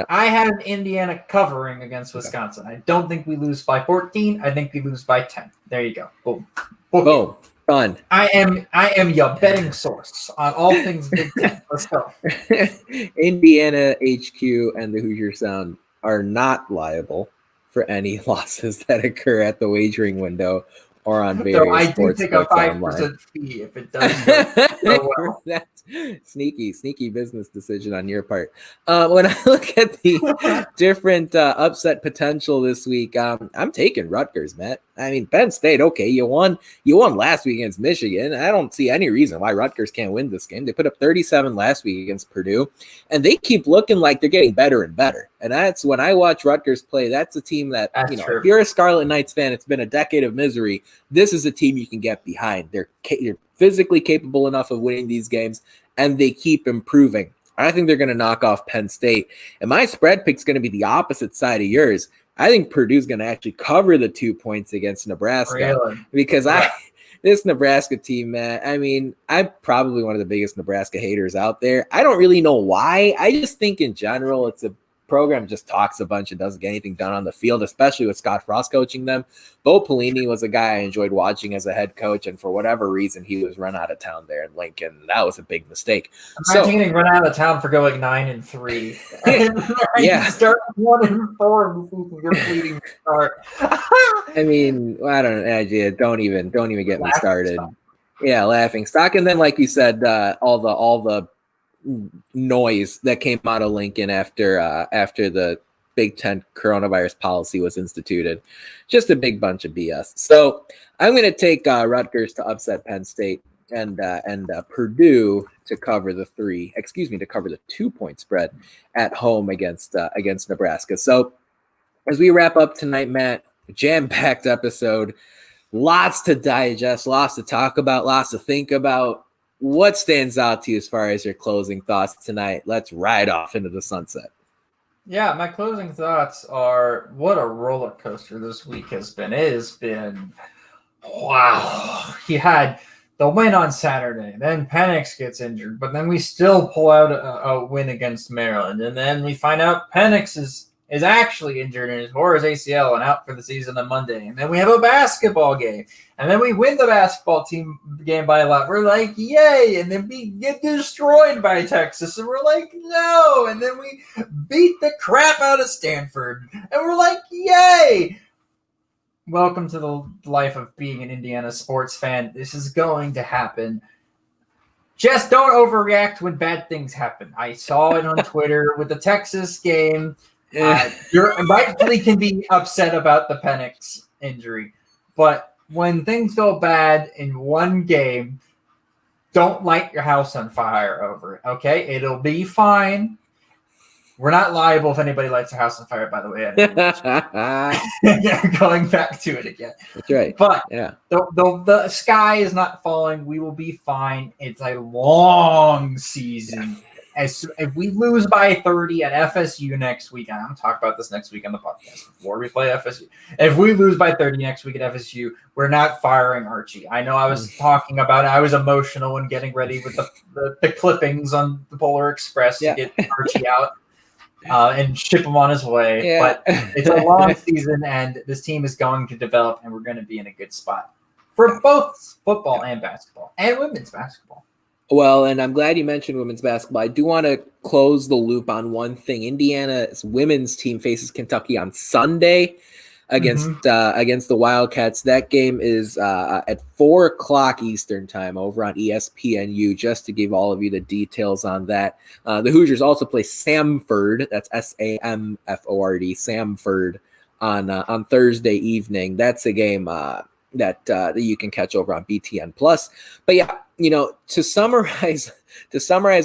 Speaker 2: I have Indiana covering against Wisconsin. I don't think we lose by 14. I think we lose by 10. There you go. Boom.
Speaker 1: Boom. Done.
Speaker 2: I am your betting source on all things Big Ten. Let's go.
Speaker 1: Indiana HQ and the Hoosier Sound are not liable for any losses that occur at the wagering window or on various
Speaker 2: so I do take a 5% fee if it does go well.
Speaker 1: That's sneaky business decision on your part. When I look at the different upset potential this week, I'm taking Rutgers, Matt. I mean, Penn State, okay, you won last week against Michigan. I don't see any reason why Rutgers can't win this game. They put up 37 last week against Purdue, and they keep looking like they're getting better and better. And that's when I watch Rutgers play, that's a team that, if you're a Scarlet Knights fan, it's been a decade of misery. This is a team you can get behind. They're physically capable enough of winning these games, and they keep improving. I think they're going to knock off Penn State. And my spread pick is going to be the opposite side of yours. I think Purdue's going to actually cover the 2 points against Nebraska.
Speaker 2: Really?
Speaker 1: Because this Nebraska team, man, I mean, I'm probably one of the biggest Nebraska haters out there. I don't really know why. I just think in general, it's a program just talks a bunch and doesn't get anything done on the field, especially with Scott Frost coaching them. Bo Pelini was a guy I enjoyed watching as a head coach, and for whatever reason, he was run out of town there in Lincoln. That was a big mistake.
Speaker 2: Imagine getting run out of town for going 9-3. You start 1-4. You're pleading to start.
Speaker 1: I mean, I don't know. Don't even get me started. Yeah, laughing stock. And then, like you said, all the noise that came out of Lincoln after the Big Ten coronavirus policy was instituted. Just a big bunch of BS. So I'm going to take Rutgers to upset Penn State and Purdue to cover the 2-point spread at home against Nebraska. So as we wrap up tonight, Matt, jam-packed episode, lots to digest, lots to talk about, lots to think about. What stands out to you as far as your closing thoughts tonight? Let's ride off into the sunset.
Speaker 2: Yeah, my closing thoughts are what a roller coaster this week has been. It has been, wow. He had the win on Saturday. Then Penix gets injured, but then we still pull out a win against Maryland. And then we find out Penix is actually injured and tore his ACL and out for the season on Monday. And then we have a basketball game. And then we win the basketball team game by a lot. We're like, yay. And then we get destroyed by Texas. And we're like, no. And then we beat the crap out of Stanford. And we're like, yay. Welcome to the life of being an Indiana sports fan. This is going to happen. Just don't overreact when bad things happen. I saw it on Twitter with the Texas game. You rightfully can be upset about the Penix injury, but when things go bad in one game, don't light your house on fire over it, okay? It'll be fine. We're not liable if anybody lights their house on fire, by the way. Yeah, going back to it again.
Speaker 1: That's right.
Speaker 2: But
Speaker 1: yeah,
Speaker 2: the sky is not falling. We will be fine. It's a long season. If we lose by 30 at FSU next week, and I'm going to talk about this next week on the podcast before we play FSU. If we lose by 30 next week at FSU, we're not firing Archie. I know I was talking about it. I was emotional when getting ready with the clippings on the Polar Express to get Archie out and ship him on his way.
Speaker 1: Yeah.
Speaker 2: But it's a long season, and this team is going to develop, and we're going to be in a good spot for both football and basketball and women's basketball.
Speaker 1: Well, and I'm glad you mentioned women's basketball. I do want to close the loop on one thing. Indiana's women's team faces Kentucky on Sunday against the Wildcats. That game is at 4:00 Eastern time over on ESPNU, just to give all of you the details on that. The Hoosiers also play Samford. That's Samford, Samford on Thursday evening. That's a game that you can catch over on BTN Plus. But yeah, to summarize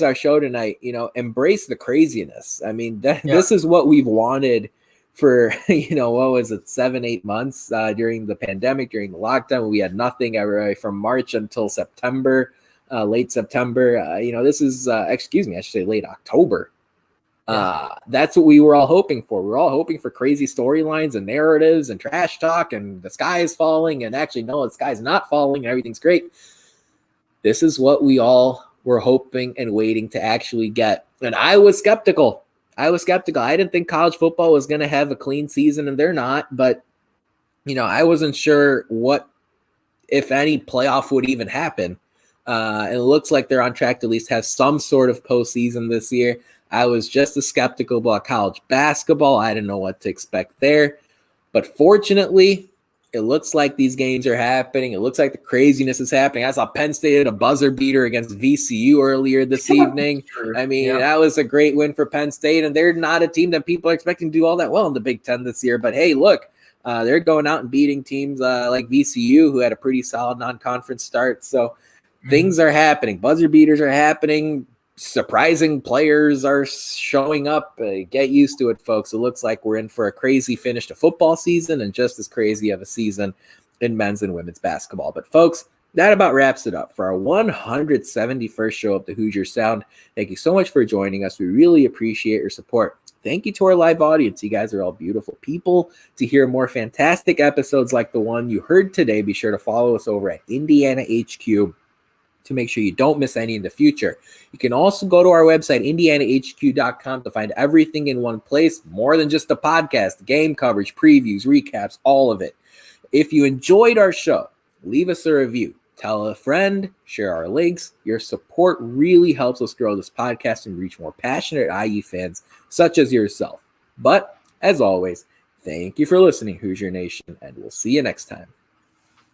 Speaker 1: our show tonight, embrace the craziness. I mean, this is what we've wanted for, what was it, 7-8 months during the pandemic, during the lockdown. We had nothing from March until September, late September. This is, I should say late October. That's what we were all hoping for. We were all hoping for crazy storylines and narratives and trash talk and the sky is falling, and actually, no, the sky's not falling and everything's great. This is what we all were hoping and waiting to actually get. And I was skeptical. I didn't think college football was going to have a clean season, and they're not. But, I wasn't sure what, if any, playoff would even happen. And it looks like they're on track to at least have some sort of postseason this year. I was just as skeptical about college basketball. I didn't know what to expect there. But fortunately, it looks like these games are happening. It looks like the craziness is happening. I saw Penn State hit a buzzer beater against VCU earlier this evening. I mean, that was a great win for Penn State, and they're not a team that people are expecting to do all that well in the Big Ten this year. But hey, look, they're going out and beating teams like VCU, who had a pretty solid non-conference start. So things are happening. Buzzer beaters are happening. Surprising players are showing up. Get used to it, folks. It looks like we're in for a crazy finish to football season and just as crazy of a season in men's and women's basketball. But folks, that about wraps it up for our 171st show of the Hoosier Sound. Thank you so much for joining us. We really appreciate your support. Thank you to our live audience. You guys are all beautiful people. To hear more fantastic episodes like the one you heard today, be sure to follow us over at Indiana HQ to make sure you don't miss any in the future. You can also go to our website, indianahq.com, to find everything in one place, more than just the podcast, game coverage, previews, recaps, all of it. If you enjoyed our show, leave us a review. Tell a friend, share our links. Your support really helps us grow this podcast and reach more passionate IU fans such as yourself. But, as always, thank you for listening, Hoosier Nation, and we'll see you next time.